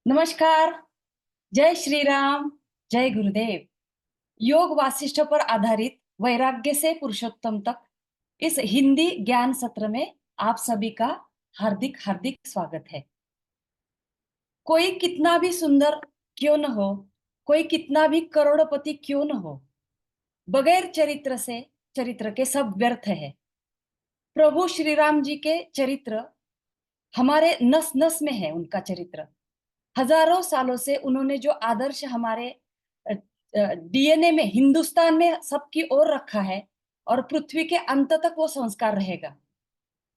नमस्कार। जय श्री राम। जय गुरुदेव। योग वासिष्ठ पर आधारित वैराग्य से पुरुषोत्तम तक इस हिंदी ज्ञान सत्र में आप सभी का हार्दिक हार्दिक स्वागत है। कोई कितना भी सुंदर क्यों न हो, कोई कितना भी करोड़पति क्यों न हो, बगैर चरित्र से चरित्र के सब व्यर्थ है। प्रभु श्री राम जी के चरित्र हमारे नस नस में है। उनका चरित्र हजारों सालों से उन्होंने जो आदर्श हमारे डीएनए में, हिंदुस्तान में सबकी ओर रखा है और पृथ्वी के अंत तक वो संस्कार रहेगा।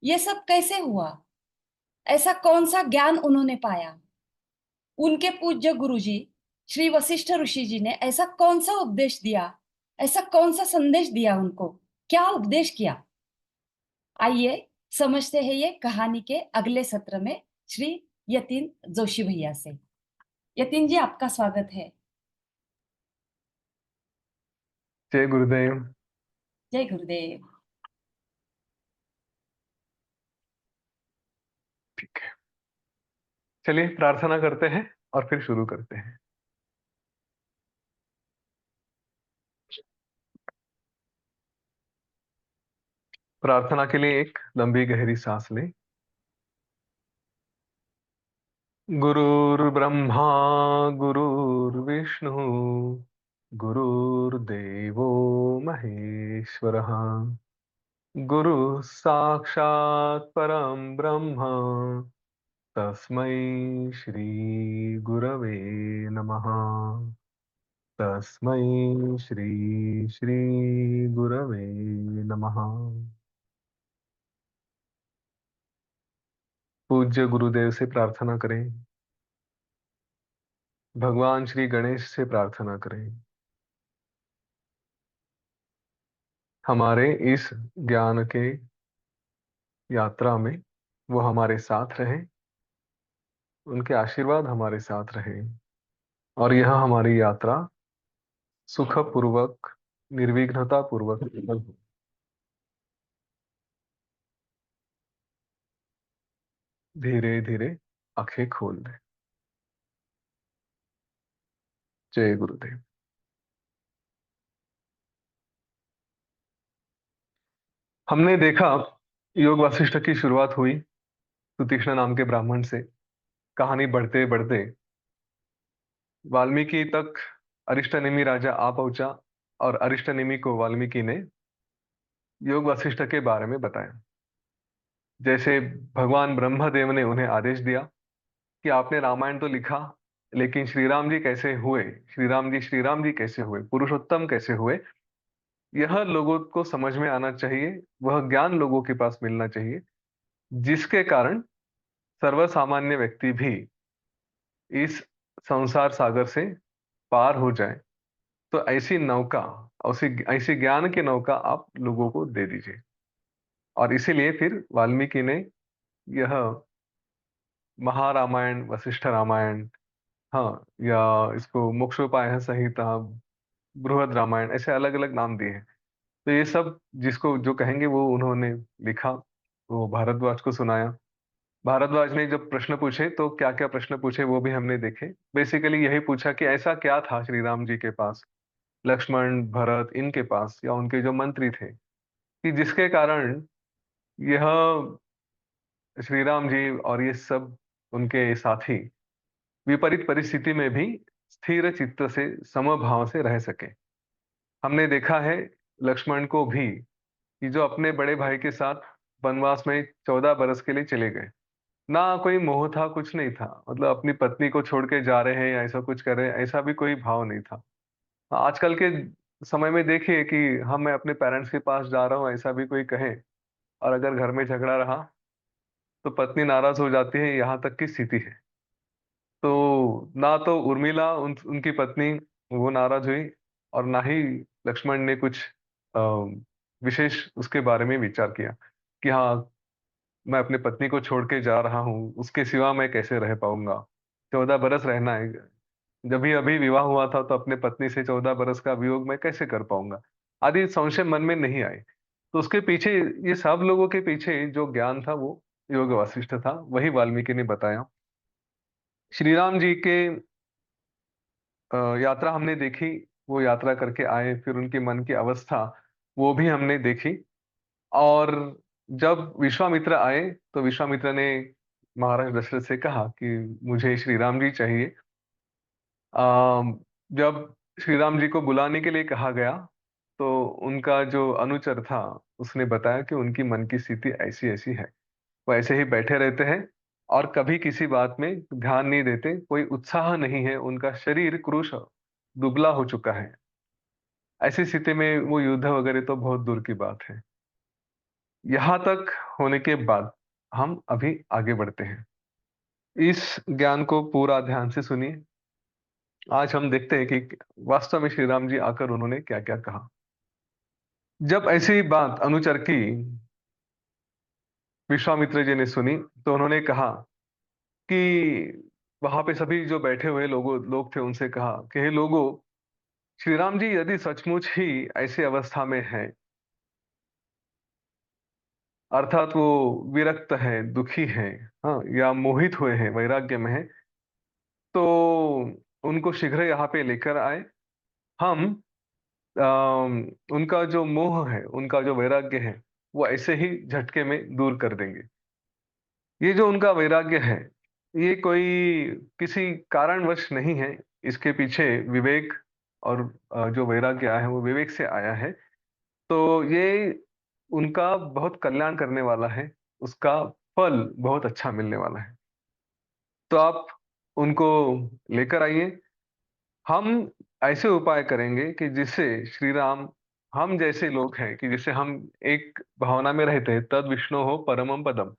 ये सब कैसे हुआ? ऐसा कौन सा ज्ञान उन्होंने पाया? उनके पूज्य गुरुजी श्री वशिष्ठ ऋषि जी ने ऐसा कौन सा उपदेश दिया? ऐसा कौन सा संदेश दिया उनको? क्या उपदेश किया? आइए समझते हैं ये कहानी के अगले सत्र में श्री यतीन जोशी भैया से। यतीन जी, आपका स्वागत है। जय गुरुदेव। जय गुरुदेव। ठीक है, चलिए प्रार्थना करते हैं और फिर शुरू करते हैं। प्रार्थना के लिए एक लंबी गहरी सांस लें। गुरुर्ब्रह्मा गुरुर्विष्णु गुरुर्देवो महेश्वरः, गुरु साक्षात् परम ब्रह्म, तस्मै श्री गुरवे नमः। तस्मै श्री श्री गुरवे नमः। पूज्य गुरुदेव से प्रार्थना करें, भगवान श्री गणेश से प्रार्थना करें, हमारे इस ज्ञान के यात्रा में वो हमारे साथ रहे, उनके आशीर्वाद हमारे साथ रहे और यह हमारी यात्रा सुखपूर्वक, निर्विघ्नता पूर्वक सफल हो। धीरे धीरे आंखें खोल दें। जय गुरुदेव। हमने देखा, योग वासिष्ठ की शुरुआत हुई सुतीक्ष्ण नाम के ब्राह्मण से। कहानी बढ़ते बढ़ते वाल्मीकि तक अरिष्टनेमि राजा आ पहुंचा और अरिष्टनेमि को वाल्मीकि ने योग वशिष्ठ के बारे में बताया। जैसे भगवान ब्रह्मदेव ने उन्हें आदेश दिया कि आपने रामायण तो लिखा, लेकिन श्री राम जी कैसे हुए, श्री राम जी कैसे हुए, पुरुषोत्तम कैसे हुए, यह लोगों को समझ में आना चाहिए। वह ज्ञान लोगों के पास मिलना चाहिए जिसके कारण सर्वसामान्य व्यक्ति भी इस संसार सागर से पार हो जाए। तो ऐसी नौका, ऐसी ऐसी ज्ञान की नौका आप लोगों को दे दीजिए। और इसीलिए फिर वाल्मीकि ने यह महारामायण, वशिष्ठ रामायण, हाँ, या इसको मोक्षोपाय संहिता, बृहद रामायण, ऐसे अलग अलग नाम दिए हैं। तो ये सब जिसको जो कहेंगे वो उन्होंने लिखा, वो भारद्वाज को सुनाया। भारद्वाज ने जब प्रश्न पूछे तो क्या क्या प्रश्न पूछे वो भी हमने देखे। बेसिकली यही पूछा कि ऐसा क्या था श्री राम जी के पास, लक्ष्मण, भरत, इनके पास, या उनके जो मंत्री थे, कि जिसके कारण यह श्री राम जी और ये सब उनके साथी विपरीत परिस्थिति में भी स्थिर चित्त से, समभाव से रह सके। हमने देखा है लक्ष्मण को भी, कि जो अपने बड़े भाई के साथ वनवास में 14 बरस के लिए चले गए, ना कोई मोह था, कुछ नहीं था, मतलब अपनी पत्नी को छोड़ के जा रहे हैं या ऐसा कुछ कर रहे हैं, ऐसा भी कोई भाव नहीं था। आजकल के समय में देखिए कि हम, मैं अपने पेरेंट्स के पास जा रहा हूँ ऐसा भी कोई कहे, और अगर घर में झगड़ा रहा तो पत्नी नाराज हो जाती है, यहाँ तक की स्थिति है। तो ना तो उर्मिला, उनकी पत्नी, वो नाराज हुई, और ना ही लक्ष्मण ने कुछ अ, विशेष उसके बारे में विचार किया कि हाँ, मैं अपने पत्नी को छोड़ के जा रहा हूँ, उसके सिवा मैं कैसे रह पाऊंगा, 14 बरस रहना है, जब भी अभी विवाह हुआ था तो अपने पत्नी से 14 बरस का वियोग मैं कैसे कर पाऊंगा, आदि संशय मन में नहीं आए। तो उसके पीछे, ये सब लोगों के पीछे जो ज्ञान था वो योग वासिष्ठ था, वही वाल्मीकि ने बताया। श्री राम जी के यात्रा हमने देखी, वो यात्रा करके आए, फिर उनके मन की अवस्था वो भी हमने देखी। और जब विश्वामित्र आए तो विश्वामित्र ने महाराज दशरथ से कहा कि मुझे श्री राम जी चाहिए। अम, जब श्री राम जी को बुलाने के लिए कहा गया तो उनका जो अनुचर था उसने बताया कि उनकी मन की स्थिति ऐसी ऐसी है, वो ऐसे ही बैठे रहते हैं और कभी किसी बात में ध्यान नहीं देते, कोई उत्साह नहीं है, उनका शरीर कृश दुबला हो चुका है। ऐसी स्थिति में वो युद्ध वगैरह तो बहुत दूर की बात है। यहाँ तक होने के बाद हम अभी आगे बढ़ते हैं। इस ज्ञान को पूरा ध्यान से सुनिए। आज हम देखते हैं कि वास्तव में श्री राम जी आकर उन्होंने क्या क्या कहा। जब ऐसी बात अनुचर की विश्वामित्र जी ने सुनी तो उन्होंने कहा कि वहां पे सभी जो बैठे हुए लोग थे उनसे कहा कि हे लोगों, श्री राम जी यदि सचमुच ही ऐसी अवस्था में है, अर्थात वो विरक्त है, दुखी है, हाँ, या मोहित हुए हैं, वैराग्य में है, तो उनको शीघ्र यहाँ पे लेकर आए। हम उनका जो मोह है, उनका जो वैराग्य है, वो ऐसे ही झटके में दूर कर देंगे। ये जो उनका वैराग्य है, ये कोई किसी कारणवश नहीं है। इसके पीछे विवेक और जो वैराग्य आया है वो विवेक से आया है। तो ये उनका बहुत कल्याण करने वाला है, उसका फल बहुत अच्छा मिलने वाला है। तो आप उनको लेकर आइए। हम ऐसे उपाय करेंगे कि जिससे श्री राम, हम जैसे लोग हैं कि जिससे हम एक भावना में रहते हैं, तद विष्णु हो परमम पदम,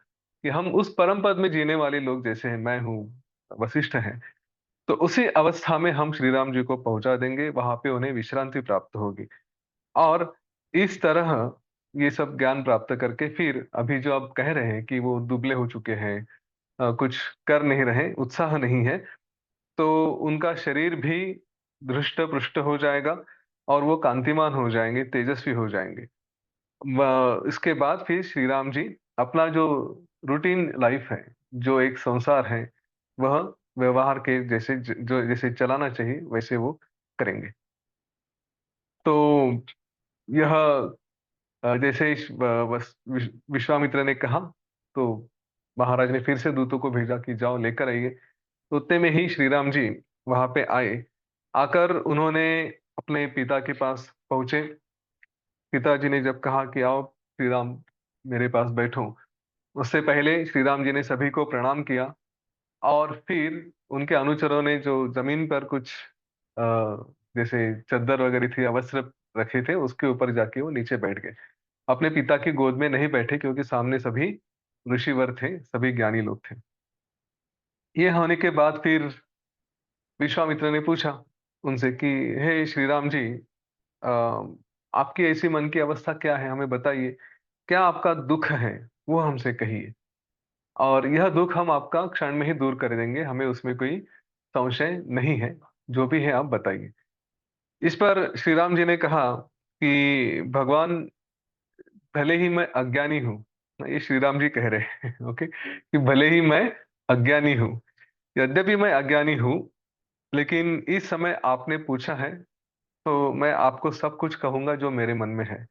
कि हम उस परम पद में जीने वाले लोग जैसे हैं, मैं हूँ, वशिष्ठ हैं, तो उसी अवस्था में हम श्री राम जी को पहुंचा देंगे, वहां पे उन्हें विश्रांति प्राप्त होगी। और इस तरह ये सब ज्ञान प्राप्त करके फिर अभी जो आप कह रहे हैं कि वो दुबले हो चुके हैं, कुछ कर नहीं रहे, उत्साह नहीं है, तो उनका शरीर भी धृष्ट पुष्ट हो जाएगा और वो कांतिमान हो जाएंगे, तेजस्वी हो जाएंगे। इसके बाद फिर श्री राम जी अपना जो रूटीन लाइफ है, जो एक संसार है, वह व्यवहार के जैसे जो जैसे चलाना चाहिए वैसे वो करेंगे। तो यह जैसे विश्वामित्र ने कहा तो महाराज ने फिर से दूतों को भेजा कि जाओ लेकर आइए। तो उतने में ही श्री राम जी वहां पे आए। आकर उन्होंने अपने पिता के पास पहुंचे। पिताजी ने जब कहा कि आओ श्री राम, मेरे पास बैठो, उससे पहले श्री राम जी ने सभी को प्रणाम किया और फिर उनके अनुचरों ने जो जमीन पर कुछ अ, जैसे चद्दर वगैरह थी, वस्त्र रखे थे, उसके ऊपर जाके वो नीचे बैठ गए। अपने पिता की गोद में नहीं बैठे क्योंकि सामने सभी ऋषिवर थे, सभी ज्ञानी लोग थे। ये होने के बाद फिर विश्वामित्र ने पूछा उनसे कि हे श्री राम जी, अ, आपकी ऐसी मन की अवस्था क्या है, हमें बताइए। क्या आपका दुख है वो हमसे कहिए, और यह दुख हम आपका क्षण में ही दूर कर देंगे, हमें उसमें कोई संशय नहीं है। जो भी है आप बताइए। इस पर श्री राम जी ने कहा कि भगवान, भले ही मैं अज्ञानी हूँ, ये श्री राम जी कह रहे हैं ओके, कि भले ही मैं अज्ञानी हूँ, यद्यपि मैं अज्ञानी हूँ, लेकिन इस समय आपने पूछा है तो मैं आपको सब कुछ कहूंगा जो मेरे मन में है।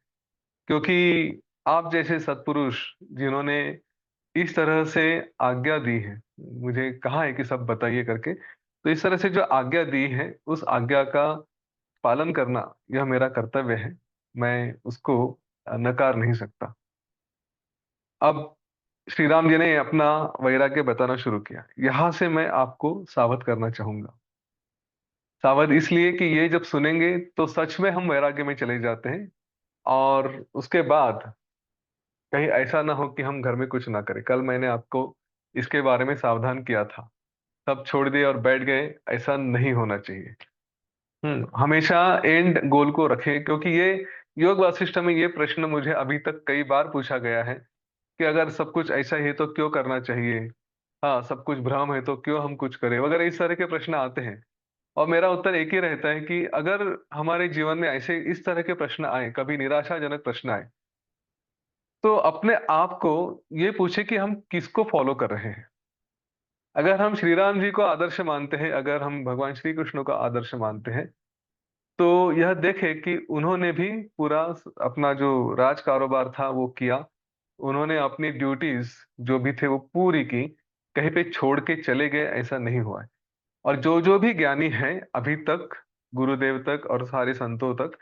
क्योंकि आप जैसे सत्पुरुष जिन्होंने इस तरह से आज्ञा दी है, मुझे कहा है कि सब बताइए करके, तो इस तरह से जो आज्ञा दी है उस आज्ञा का पालन करना यह मेरा कर्तव्य है, मैं उसको नकार नहीं सकता। अब श्री राम जी ने अपना वैराग्य बताना शुरू किया। यहां से मैं आपको सावध करना चाहूंगा। सावध इसलिए कि ये जब सुनेंगे तो सच में हम वैराग्य में चले जाते हैं, और उसके बाद कहीं ऐसा ना हो कि हम घर में कुछ ना करें। कल मैंने आपको इसके बारे में सावधान किया था, सब छोड़ दिए और बैठ गए, ऐसा नहीं होना चाहिए। हमेशा एंड गोल को रखें, क्योंकि ये योग वासिष्ठ में ये प्रश्न मुझे अभी तक कई बार पूछा गया है कि अगर सब कुछ ऐसा ही है तो क्यों करना चाहिए, हाँ सब कुछ भ्रम है तो क्यों हम कुछ करें वगैरह, इस तरह के प्रश्न आते हैं। और मेरा उत्तर एक ही रहता है कि अगर हमारे जीवन में ऐसे इस तरह के प्रश्न आए, कभी निराशाजनक प्रश्न आए, तो अपने आप को ये पूछे कि हम किसको फॉलो कर रहे हैं। अगर हम श्री राम जी को आदर्श मानते हैं, अगर हम भगवान श्री कृष्ण को आदर्श मानते हैं, तो यह देखें कि उन्होंने भी पूरा अपना जो राज कारोबार था वो किया। उन्होंने अपनी ड्यूटीज जो भी थे वो पूरी की, कहीं पे छोड़ के चले गए ऐसा नहीं हुआ है। और जो जो भी ज्ञानी हैं अभी तक, गुरुदेव तक और सारे संतों तक,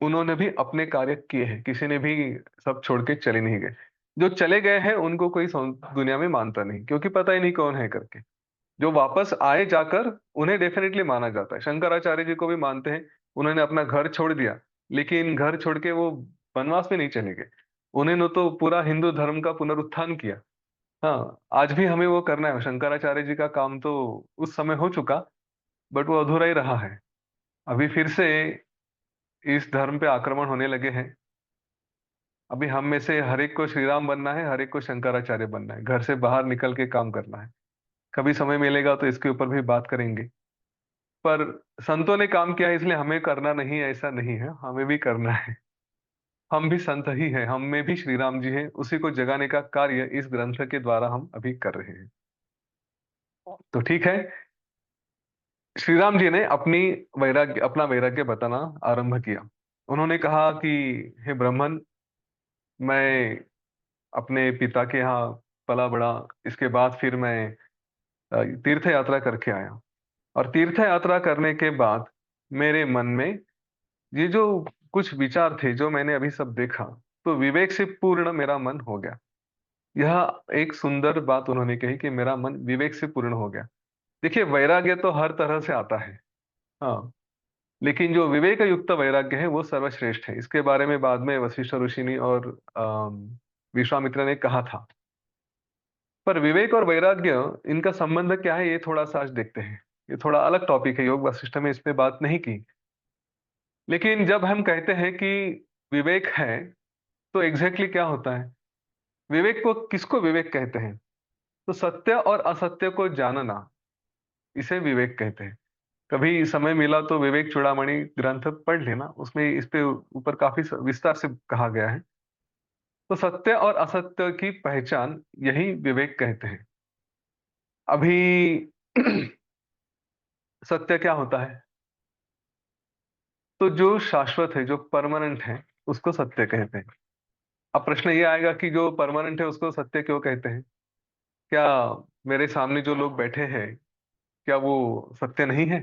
उन्होंने भी अपने कार्य किए हैं, किसी ने भी सब छोड़ के चले नहीं गए। जो चले गए हैं उनको कोई दुनिया में मानता नहीं, क्योंकि पता ही नहीं कौन है करके। जो वापस आए जाकर, उन्हें डेफिनेटली माना जाता है। शंकराचार्य जी को भी मानते हैं। उन्होंने अपना घर छोड़ दिया, लेकिन घर छोड़ के वो वनवास में नहीं चले गए। उन्होंने तो पूरा हिंदू धर्म का पुनरुत्थान किया। हाँ, आज भी हमें वो करना है। शंकराचार्य जी का काम तो उस समय हो चुका, बट वो अधूरा ही रहा है। अभी फिर से इस धर्म पे आक्रमण होने लगे हैं। अभी हम में से हर एक को श्री राम बनना है, हर एक को शंकराचार्य बनना है, घर से बाहर निकल के काम करना है। कभी समय मिलेगा तो इसके ऊपर भी बात करेंगे। पर संतों ने काम किया है, इसलिए हमें करना नहीं है ऐसा नहीं है, हमें भी करना है। हम भी संत ही हैं, हम में भी श्री राम जी हैं, उसी को जगाने का कार्य इस ग्रंथ के द्वारा हम अभी कर रहे हैं। तो ठीक है, श्री राम जी ने अपना वैराग्य बताना आरंभ किया। उन्होंने कहा कि हे ब्राह्मण, मैं अपने पिता के यहाँ पला बड़ा, इसके बाद फिर मैं तीर्थ यात्रा करके आया। और तीर्थ यात्रा करने के बाद मेरे मन में ये जो कुछ विचार थे, जो मैंने अभी सब देखा, तो विवेक से पूर्ण मेरा मन हो गया। यह एक सुंदर बात उन्होंने कही कि मेरा मन विवेक से पूर्ण हो गया। देखिए, वैराग्य तो हर तरह से आता है, हाँ, लेकिन जो विवेक युक्त वैराग्य है वो सर्वश्रेष्ठ है। इसके बारे में बाद में वशिष्ठ ऋषि ने और विश्वामित्र ने कहा था। पर विवेक और वैराग्य, इनका संबंध क्या है, ये थोड़ा सा आज देखते हैं। ये थोड़ा अलग टॉपिक है, योग वशिष्ठ में इस पे बात नहीं की। लेकिन जब हम कहते हैं कि विवेक है, तो एग्जैक्टली क्या होता है? विवेक को किसको विवेक कहते हैं? तो सत्य और असत्य को जानना, इसे विवेक कहते हैं। कभी समय मिला तो विवेक चूड़ामणि ग्रंथ पढ़ लेना, उसमें इस पे ऊपर काफी विस्तार से कहा गया है। तो सत्य और असत्य की पहचान यही विवेक कहते हैं। अभी सत्य क्या होता है? तो जो शाश्वत है, जो परमानेंट है, उसको सत्य कहते हैं। अब प्रश्न ये आएगा कि जो परमानेंट है उसको सत्य क्यों कहते हैं? क्या मेरे सामने जो लोग बैठे हैं, क्या वो सत्य नहीं है?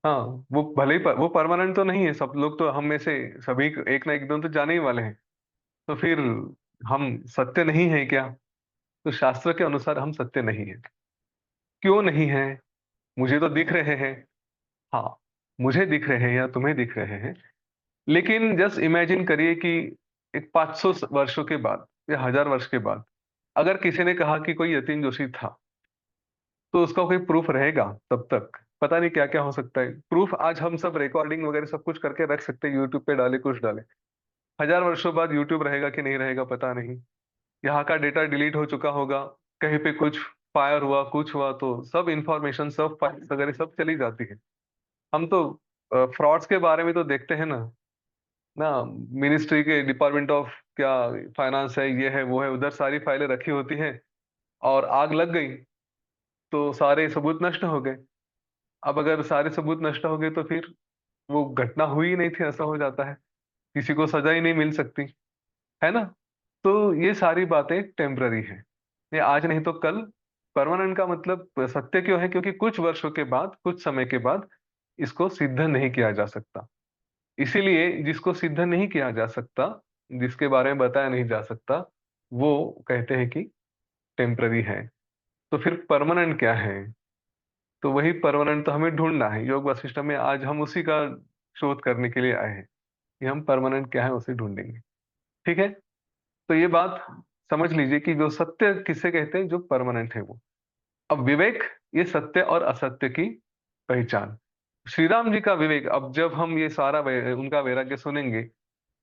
हाँ, वो भले ही वो परमानेंट तो नहीं है। सब लोग तो हम में से सभी एक ना एक दिन तो जाने ही वाले हैं। तो फिर हम सत्य नहीं है क्या? तो शास्त्र के अनुसार हम सत्य नहीं है। क्यों नहीं है? मुझे तो दिख रहे हैं। हाँ, मुझे दिख रहे हैं या तुम्हें दिख रहे हैं। लेकिन जस्ट इमेजिन करिए कि एक 500 वर्षों के बाद या 1000 वर्ष के बाद अगर किसी ने कहा कि कोई यतीन जोशी था, तो उसका कोई प्रूफ रहेगा? तब तक पता नहीं क्या क्या हो सकता है। प्रूफ आज हम सब रिकॉर्डिंग वगैरह सब कुछ करके रख सकते हैं, यूट्यूब पे डाले कुछ डाले। 1000 वर्षों बाद यूट्यूब रहेगा कि नहीं रहेगा पता नहीं। यहाँ का डेटा डिलीट हो चुका होगा, कहीं पे कुछ फायर हुआ, कुछ हुआ, तो सब इंफॉर्मेशन, सब फाइल्स वगैरह सब चली जाती है। हम तो फ्रॉड्स के बारे में तो देखते हैं ना ना मिनिस्ट्री के डिपार्टमेंट ऑफ क्या, फाइनेंस है, ये है वो है, उधर सारी फाइलें रखी होती हैं, और आग लग गई तो सारे सबूत नष्ट हो गए। अब अगर सारे सबूत नष्ट हो गए तो फिर वो घटना हुई ही नहीं थी, ऐसा हो जाता है। किसी को सजा ही नहीं मिल सकती, है ना? तो ये सारी बातें टेम्पररी है, ये आज नहीं तो कल। परमानेंट का मतलब सत्य क्यों है? क्योंकि कुछ वर्षों के बाद, कुछ समय के बाद इसको सिद्ध नहीं किया जा सकता। इसीलिए जिसको सिद्ध नहीं किया जा सकता, जिसके बारे में बताया नहीं जा सकता, वो कहते हैं कि टेम्पररी है। तो फिर परमानेंट क्या है? तो वही परमानेंट तो हमें ढूंढना है। योग वशिष्ठ में आज हम उसी का शोध करने के लिए आए हैं कि हम परमानेंट क्या है उसे ढूंढेंगे। ठीक है, तो ये बात समझ लीजिए कि जो सत्य किसे कहते हैं, जो परमानेंट है वो। अब विवेक, ये सत्य और असत्य की पहचान। श्री राम जी का विवेक, अब जब हम ये सारा उनका वैराग्य सुनेंगे,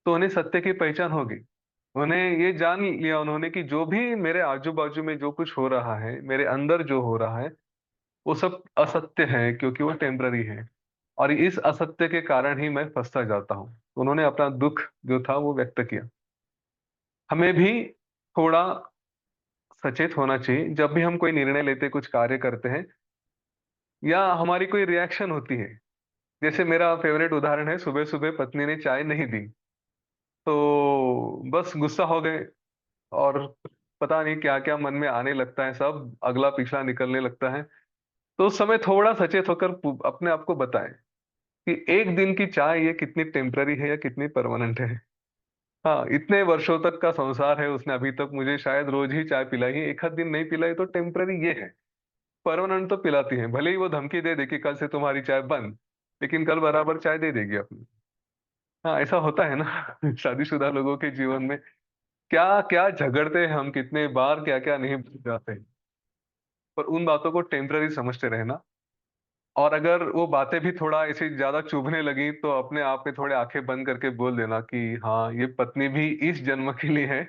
तो उन्हें सत्य की पहचान होगी। उन्हें ये जान लिया उन्होंने कि जो भी मेरे आजू बाजू में जो कुछ हो रहा है, मेरे अंदर जो हो रहा है, वो सब असत्य है, क्योंकि वो टेम्पररी है। और इस असत्य के कारण ही मैं फंसता जाता हूँ। उन्होंने अपना दुख जो था वो व्यक्त किया। हमें भी थोड़ा सचेत होना चाहिए जब भी हम कोई निर्णय लेते, कुछ कार्य करते हैं या हमारी कोई रिएक्शन होती है। जैसे मेरा फेवरेट उदाहरण है, सुबह-सुबह पत्नी ने चाय नहीं दी, तो बस गुस्सा हो गए और पता नहीं क्या-क्या मन में आने लगता है, सब अगला-पिछला निकलने लगता है। तो उस समय थोड़ा सचेत होकर अपने आप को बताएँ कि एक दिन की चाय ये कितनी टेम्पररी है या कितनी परमानेंट है। हाँ, इतने वर्षों तक का संसार है, उसने अभी तक मुझे शायद रोज़ ही चाय पिलाई है, एक आध दिन नहीं पिलाई तो टेम्पररी ये है। परमानेंट तो पिलाती है, भले ही वो धमकी दे दे कि कल से तुम्हारी चाय बंद, लेकिन कल बराबर चाय दे देगी अपनी। हाँ, ऐसा होता है ना शादीशुदा लोगों के जीवन में क्या-क्या झगड़ते हैं हम, कितने बार क्या-क्या नहीं भूल जाते हैं। पर उन बातों को टेम्पररी समझते रहना, और अगर वो बातें भी थोड़ा ऐसे ज़्यादा चुभने लगी तो अपने आप में थोड़े आँखें बंद करके बोल देना कि हाँ, ये पत्नी भी इस जन्म के लिए है।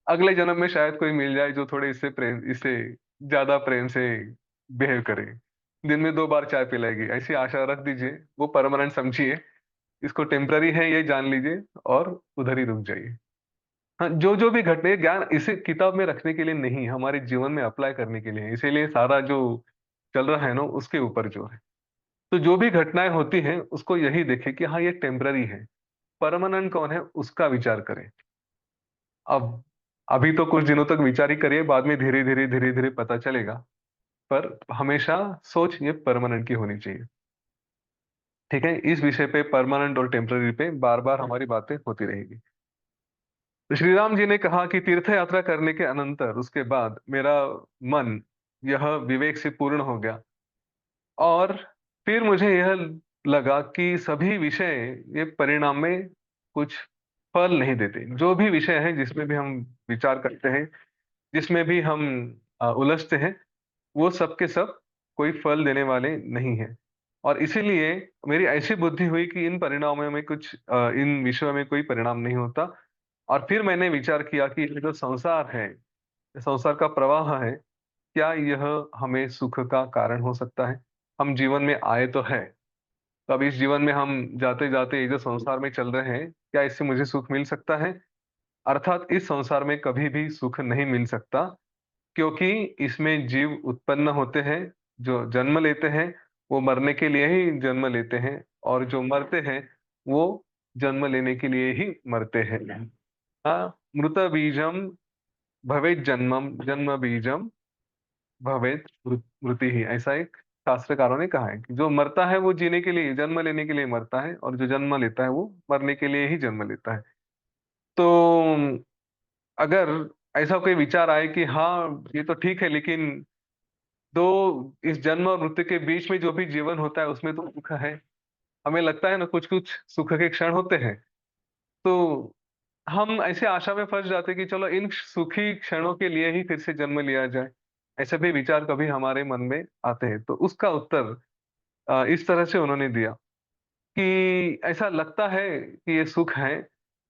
अगले जन्म में शायद कोई मिल जाए जो थोड़े इससे ज़्यादा प्रेम से बिहेव करे। दिन में 2 बार चाय पिलाएगी, ऐसी आशा रख दीजिए, वो परमानेंट समझिए, इसको टेम्पररी है ये जान लीजिए और उधर ही रुक जाइए। हाँ, जो-जो भी घटना ज्ञान इसे किताब में रखने के लिए नहीं, हमारे जीवन में अप्लाई करने के लिए है। इसीलिए सारा जो चल रहा है ना, उसके ऊपर जो है। तो जो भी घटनाएँ होती हैं, उसको यही देखें कि हाँ, ये टेम्पररी है। परमानेंट कौन है, उसका विचार करें। अब अभी तो कुछ दिनों तक विचार ही करिए, बाद में धीरे-धीरे, धीरे-धीरे पता चलेगा। पर हमेशा सोच ये परमानेंट की होनी चाहिए। ठीक है? इस विषय पे परमानेंट और टेम्पररी पे बार-बार हमारी बातें होती रहेगी। तो श्री राम जी ने कहा कि तीर्थ यात्रा करने के अनंतर उसके बाद मेरा मन यह विवेक से पूर्ण हो गया, और फिर मुझे यह लगा कि सभी विषय ये परिणाम में कुछ फल नहीं देते। जो भी विषय है जिसमें भी हम विचार करते हैं, जिसमें भी हम उलझते हैं, वो सब के सब कोई फल देने वाले नहीं हैं। और इसीलिए मेरी ऐसी बुद्धि हुई कि इन परिणामों में इन विषयों में कोई परिणाम नहीं होता। और फिर मैंने विचार किया कि ये जो संसार है, ये संसार का प्रवाह है, क्या यह हमें सुख का कारण हो सकता है? हम जीवन में आए तो हैं, तो अब इस जीवन में हम जाते-जाते ये जो संसार में चल रहे हैं, क्या इससे मुझे सुख मिल सकता है? अर्थात इस संसार में कभी भी सुख नहीं मिल सकता, क्योंकि इसमें जीव उत्पन्न होते हैं, जो जन्म लेते हैं, वो मरने के लिए ही जन्म लेते हैं, और जो मरते हैं, वो जन्म लेने के लिए ही मरते हैं। हाँ, मृत बीजम भवेत् जन्मम, जन्म बीजम भवेत् मृति ही, ऐसा एक शास्त्रकारों ने कहा है कि जो मरता है वो जीने के लिए, जन्म लेने के लिए मरता है, और जो जन्म लेता है वो मरने के लिए ही जन्म लेता है। तो अगर ऐसा कोई विचार आए कि हाँ, ये तो ठीक है, लेकिन तो इस जन्म और मृत्यु के बीच में जो भी जीवन होता है उसमें तो सुख है। हमें लगता है ना, कुछ-कुछ सुख के क्षण होते हैं। तो हम ऐसे आशा में फँस जाते हैं कि चलो इन सुखी क्षणों के लिए ही फिर से जन्म लिया जाए। ऐसे भी विचार कभी हमारे मन में आते हैं। तो उसका उत्तर इस तरह से उन्होंने दिया कि ऐसा लगता है कि ये सुख है,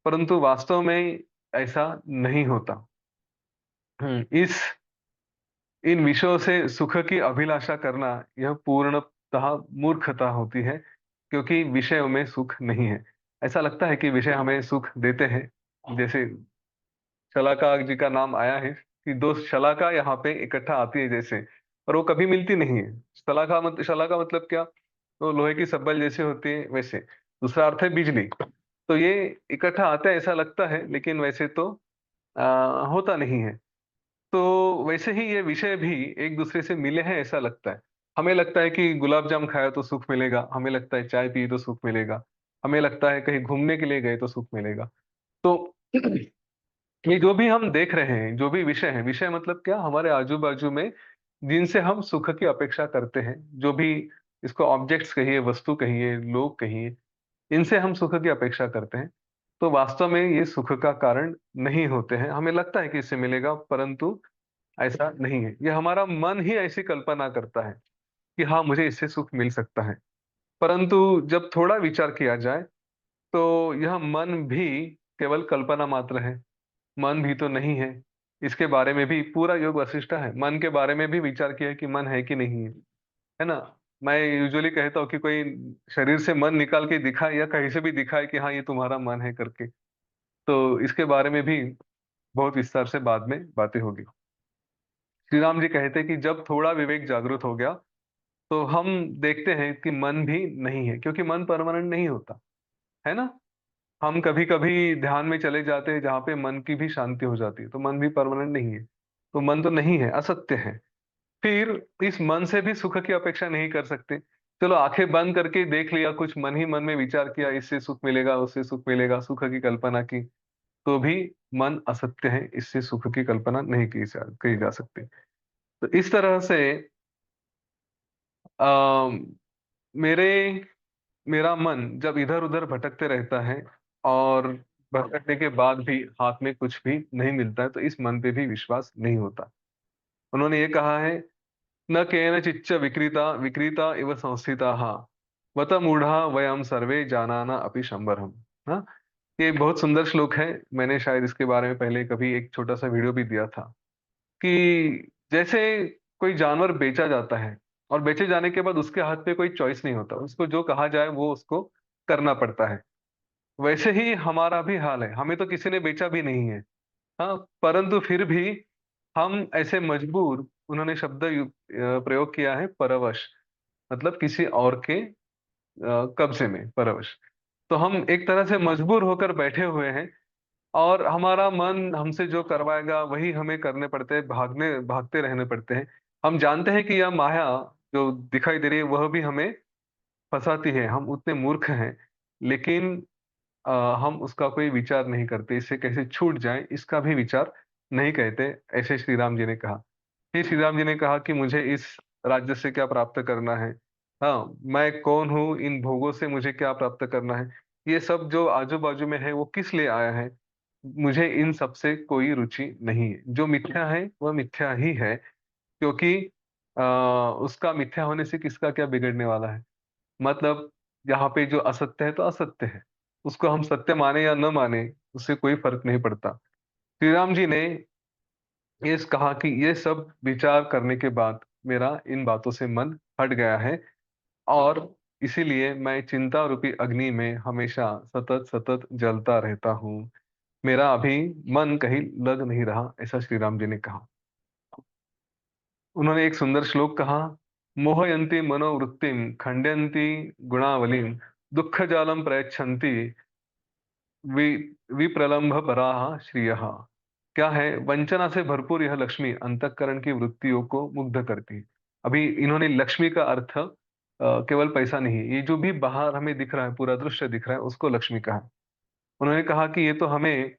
परंतु वास्तव में ऐसा नहीं होता। इस इन विषयों से सुख की अभिलाषा करना यह पूर्णतः मूर्खता होती है, क्योंकि विषयों में सुख नहीं है। ऐसा लगता है कि विषय हमें सुख देते हैं। जैसे शलाका जी का नाम आया है कि 2 शलाका यहाँ पे इकट्ठा आती है जैसे, पर वो कभी मिलती नहीं है। शलाका मतलब क्या? तो लोहे की सब्बल जैसे होती है वैसे। दूसरा अर्थ है बिजली। तो ये इकट्ठा आते हैं ऐसा लगता है, लेकिन वैसे तो अ, होता नहीं है। तो वैसे ही ये विषय भी एक-दूसरे से मिले हैं ऐसा लगता है। हमें लगता है कि गुलाब जाम खाया तो सुख मिलेगा, हमें लगता है चाय पी तो सुख मिलेगा, हमें लगता है कहीं घूमने के लिए गए तो सुख मिलेगा। तो ये जो भी हम देख रहे हैं, जो भी विषय है, विषय मतलब क्या? हमारे आजू-बाजू में जिनसे हम सुख की अपेक्षा करते हैं, जो भी इसको ऑब्जेक्ट्स कहिए, वस्तु कहिए, लोग कहिए, इनसे हम सुख की अपेक्षा करते हैं। तो वास्तव में ये सुख का कारण नहीं होते हैं। हमें लगता है कि इससे मिलेगा, परंतु ऐसा नहीं है। ये हमारा मन ही ऐसी कल्पना करता है कि हाँ, मुझे इससे सुख मिल सकता है। परंतु जब थोड़ा विचार किया जाए, तो यह मन भी केवल कल्पना मात्र है। मन भी तो नहीं है। इसके बारे में भी पूरा योग वशिष्ठ है। मन के बारे में भी विचार किया है कि मन है कि नहीं है। है ना? मैं यूजुअली कहता हूँ कि कोई शरीर से मन निकाल के दिखाए या कहीं से भी दिखाए कि हाँ, ये तुम्हारा मन है करके। तो इसके बारे में भी बहुत विस्तार से बाद में बातें होगी। श्री राम जी कहते हैं कि जब थोड़ा विवेक जागृत हो गया, तो हम देखते हैं कि मन भी नहीं है, क्योंकि मन परमानेंट नहीं होता, है ना? हम कभी-कभी ध्यान में चले जाते हैं जहाँ पे मन की भी शांति हो जाती है, तो मन भी परमानेंट नहीं है। तो मन तो नहीं है, असत्य है। फिर इस मन से भी सुख की अपेक्षा नहीं कर सकते। चलो आँखें बंद करके देख लिया, कुछ मन ही मन में विचार किया, इससे सुख मिलेगा, उससे सुख मिलेगा, सुख की कल्पना की, तो भी मन असत्य है, इससे सुख की कल्पना नहीं की जा सकती। तो इस तरह से अ, मेरे मेरा मन जब इधर-उधर भटकते रहता है और भटकने के बाद भी हाथ में कुछ भी नहीं मिलता है, तो इस मन पे भी विश्वास नहीं होता। उन्होंने ये कहा है, "न केनचिच्च विक्रीता विक्रीता इव संस्थिताः, बत मूढ़ा वयं सर्वे जानाना अपि शंबरम।" हाँ, ये बहुत सुंदर श्लोक है। मैंने शायद इसके बारे में पहले कभी एक छोटा-सा वीडियो भी दिया था कि जैसे कोई जानवर बेचा जाता है और बेचे जाने के बाद उसके हाथ में कोई चॉइस नहीं होता। उसको जो कहा जाए वो उसको करना पड़ता है। वैसे ही हमारा भी हाल है। हमें तो किसी ने बेचा भी नहीं है। हाँ, परंतु फिर भी हम ऐसे मजबूर, उन्होंने शब्द प्रयोग किया है परवश, मतलब किसी और के कब्ज़े में, परवश। तो हम एक तरह से मजबूर होकर बैठे हुए हैं और हमारा मन हमसे जो करवाएगा वही हमें करने पड़ते हैं, भागते रहने पड़ते हैं। हम जानते हैं कि यह माया जो दिखाई दे रही है वह भी हमें फँसाती है, हम उतने मूर्ख हैं, लेकिन अ, हम उसका कोई विचार नहीं करते, इससे कैसे छूट जाएँ इसका भी विचार नहीं करते, ऐसे श्री राम जी ने कहा। फिर श्री राम जी ने कहा कि मुझे इस राज्य से क्या प्राप्त करना है? हाँ, मैं कौन हूँ? इन भोगों से मुझे क्या प्राप्त करना है? ये सब जो आजू-बाजू में है वो किस लिए आया है? मुझे इन सब से कोई रुचि नहीं है। जो मिथ्या है वह मिथ्या ही है, क्योंकि अ, उसका मिथ्या होने से किसका क्या बिगड़ने वाला है? मतलब यहाँ पे जो असत्य है तो असत्य है। उसको हम सत्य माने या न माने, उससे कोई फ़र्क नहीं पड़ता। श्री राम जी ने ये कहा कि ये सब विचार करने के बाद मेरा इन बातों से मन हट गया है और इसीलिए मैं चिंता रूपी अग्नि में हमेशा सतत-सतत जलता रहता हूँ। मेरा अभी मन कहीं लग नहीं रहा, ऐसा श्री राम जी ने कहा। उन्होंने एक सुंदर श्लोक कहा, मोहयन्ति मनोवृत्तिं खण्डयन्ति गुणावलिं दुःखजालं प्रयच्छन्ति वि विप्रलम्भपराः श्रियः। क्या है? वंचना से भरपूर यह लक्ष्मी अंतःकरण की वृत्तियों को मुग्ध करती है। अभी इन्होंने लक्ष्मी का अर्थ केवल पैसा नहीं है, ये जो भी बाहर हमें दिख रहा है, पूरा दृश्य दिख रहा है, उसको लक्ष्मी कहा है। उन्होंने कहा कि ये तो हमें,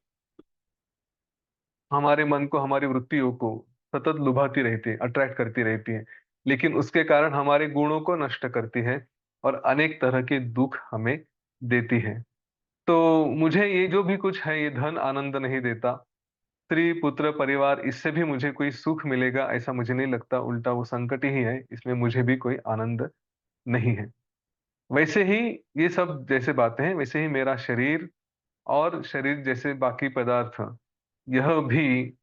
हमारे मन को, हमारी वृत्तियों को सतत लुभाती रहती है, अट्रैक्ट करती रहती है, लेकिन उसके कारण हमारे गुणों को नष्ट करती है और अनेक तरह के दुःख हमें देती है। तो मुझे ये जो भी कुछ है, ये धन आनंद नहीं देता। स्त्री, पुत्र, परिवार, इससे भी मुझे कोई सुख मिलेगा ऐसा मुझे नहीं लगता, उल्टा वो संकट ही है, इसमें मुझे भी कोई आनंद नहीं है। वैसे ही ये सब जैसे बातें हैं, वैसे ही मेरा शरीर और शरीर जैसे बाकी पदार्थ, यह भी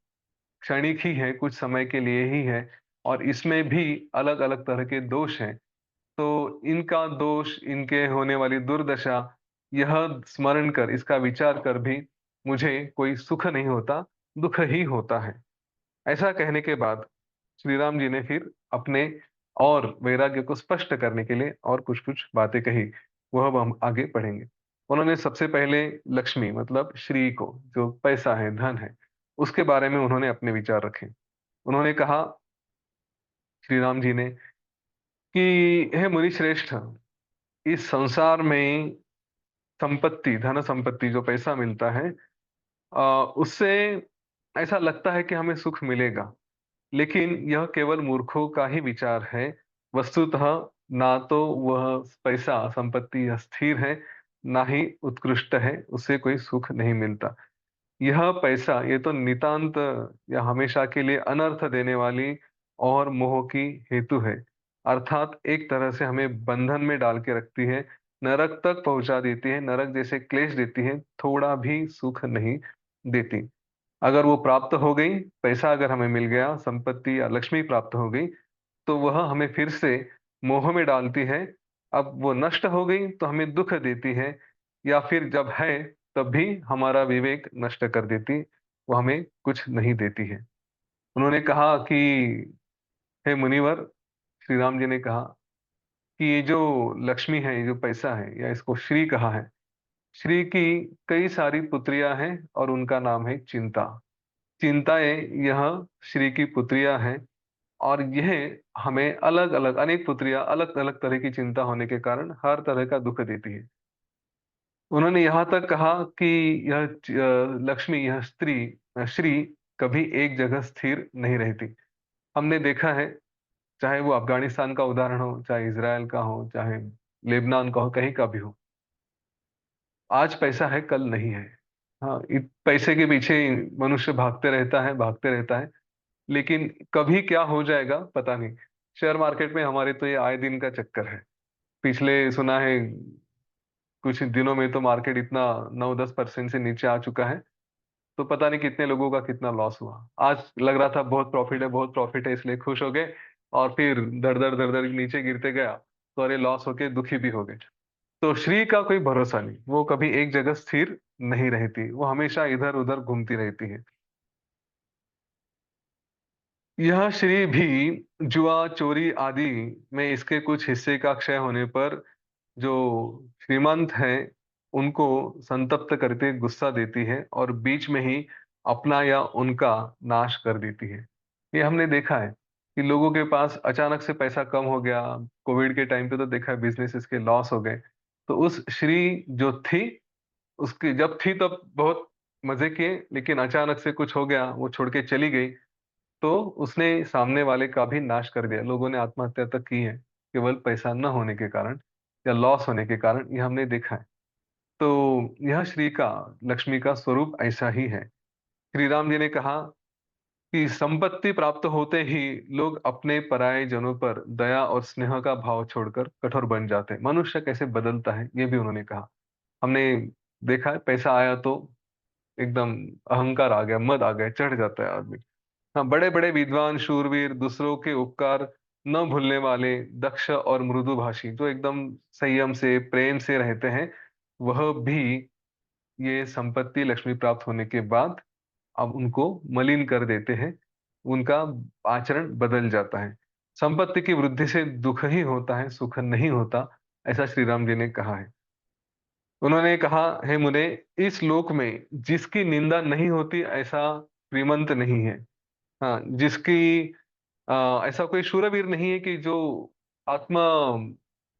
क्षणिक ही है, कुछ समय के लिए ही है और इसमें भी अलग-अलग तरह के दोष हैं। तो इनका दोष, इनके होने वाली दुर्दशा, यह स्मरण कर, इसका विचार कर भी मुझे कोई सुख नहीं होता, दुःख ही होता है। ऐसा कहने के बाद श्री राम जी ने फिर अपने और वैराग्य को स्पष्ट करने के लिए और कुछ-कुछ बातें कही, वह अब हम आगे पढ़ेंगे। उन्होंने सबसे पहले लक्ष्मी मतलब श्री को, जो पैसा है, धन है, उसके बारे में उन्होंने अपने विचार रखे। उन्होंने कहा, श्री राम जी ने, कि हे मुनिश्रेष्ठ, इस संसार में संपत्ति, धन संपत्ति जो पैसा मिलता है, उससे ऐसा लगता है कि हमें सुख मिलेगा। लेकिन यह केवल मूर्खों का ही विचार है। वस्तुतः ना तो वह पैसा, संपत्ति यह स्थिर है, ना ही उत्कृष्ट है, उससे कोई सुख नहीं मिलता। यह पैसा, ये तो नितांत या हमेशा के लिए अनर्थ देने वाली और मोह की हेतु है। अर्थात एक तरह से हमें बंधन में डाल के रखती है, नरक तक पहुँचा देती है, नरक जैसे क्लेश देती है, थोड़ा भी सुख नहीं देती। अगर वो प्राप्त हो गई, पैसा अगर हमें मिल गया, संपत्ति या लक्ष्मी प्राप्त हो गई, तो वह हमें फिर से मोह में डालती है। अब वो नष्ट हो गई तो हमें दुःख देती है या फिर जब है तब भी हमारा विवेक नष्ट कर देती, वो हमें कुछ नहीं देती है। उन्होंने कहा कि हे मुनिवर, श्री राम जी ने कहा कि ये जो लक्ष्मी है, ये जो पैसा है, या इसको श्री कहा है, श्री की कई सारी पुत्रियां हैं और उनका नाम है चिंता। चिंताएं यह श्री की पुत्रियां हैं, और यह हमें अलग अलग अनेक पुत्रियां अलग अलग तरह की चिंता होने के कारण हर तरह का दुख देती है। उन्होंने यहाँ तक कहा कि यह लक्ष्मी, यह स्त्री, श्री कभी एक जगह स्थिर नहीं रहती। हमने देखा है, चाहे वो अफगानिस्तान का उदाहरण हो, चाहे इसराइल का हो, चाहे लेबनान का हो, कहीं का भी हो, आज पैसा है कल नहीं है। हाँ, पैसे के पीछे मनुष्य भागते रहता है, लेकिन कभी क्या हो जाएगा पता नहीं। शेयर मार्केट में हमारे तो ये आए दिन का चक्कर है। पिछले सुना है कुछ दिनों में तो मार्केट इतना 9-10% से नीचे आ चुका है, तो पता नहीं कितने लोगों का कितना लॉस हुआ। आज लग रहा था बहुत प्रॉफिट है, बहुत प्रॉफिट है, इसलिए खुश हो गए, और फिर दर दर नीचे गिरते गया, तो अरे लॉस होके दुखी भी हो गए। तो श्री का कोई भरोसा नहीं, वो कभी एक जगह स्थिर नहीं रहती, वो हमेशा इधर उधर घूमती रहती है। यह श्री भी जुआ, चोरी आदि में इसके कुछ हिस्से का क्षय होने पर जो श्रीमंत हैं उनको संतप्त करके गुस्सा देती है, और बीच में ही अपना या उनका नाश कर देती है। ये हमने देखा है कि लोगों के पास अचानक से पैसा कम हो गया। कोविड के टाइम पे तो देखा है बिजनेसेस के लॉस हो गए। तो उस श्री जो थी, उसकी जब थी तब बहुत मजे किए, लेकिन अचानक से कुछ हो गया, वो छोड़ के चली गई, तो उसने सामने वाले का भी नाश कर दिया। लोगों ने आत्महत्या तक की है, केवल पैसा न होने के कारण या लॉस होने के कारण, ये हमने देखा है। तो यह श्री का, लक्ष्मी का स्वरूप ऐसा ही है। श्री राम जी ने कहा कि संपत्ति प्राप्त होते ही लोग अपने पराये जनों पर दया और स्नेह का भाव छोड़कर कठोर बन जाते हैं। मनुष्य कैसे बदलता है, ये भी उन्होंने कहा। हमने देखा है, पैसा आया तो एकदम अहंकार आ गया, मद आ गया, चढ़ जाता है आदमी। हाँ, बड़े बड़े विद्वान, शूरवीर, दूसरों के उपकार न भूलने वाले, दक्ष और मृदुभाषी, जो एकदम संयम से, प्रेम से रहते हैं, वह भी ये संपत्ति लक्ष्मी प्राप्त होने के बाद अब उनको मलिन कर देते हैं। उनका आचरण बदल जाता है। संपत्ति की वृद्धि से दुख ही होता है, सुख नहीं होता, ऐसा श्री राम जी ने कहा है। उन्होंने कहा, हे मुने, इस लोक में जिसकी निंदा नहीं होती ऐसा श्रीमंत नहीं है। हाँ, जिसकी ऐसा कोई शूरवीर नहीं है कि जो आत्म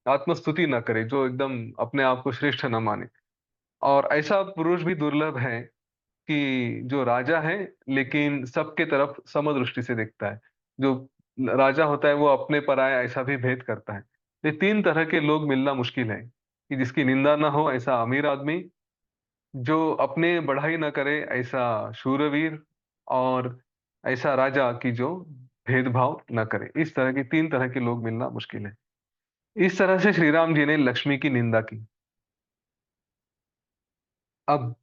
आत्मस्तुति ना करे, जो एकदम अपने आप को श्रेष्ठ न माने। और ऐसा पुरुष भी दुर्लभ है कि जो राजा है लेकिन सबके तरफ समदृष्टि से देखता है। जो राजा होता है वो अपने पराया ऐसा भी भेद करता है। ये तीन तरह के लोग मिलना मुश्किल है, कि जिसकी निंदा ना हो ऐसा अमीर आदमी, जो अपने बढ़ाई न करे ऐसा शूरवीर, और ऐसा राजा कि जो भेदभाव न करे। इस तरह की तीन तरह के लोग मिलना मुश्किल है। इस तरह से श्री राम जी ने लक्ष्मी की निंदा की। अब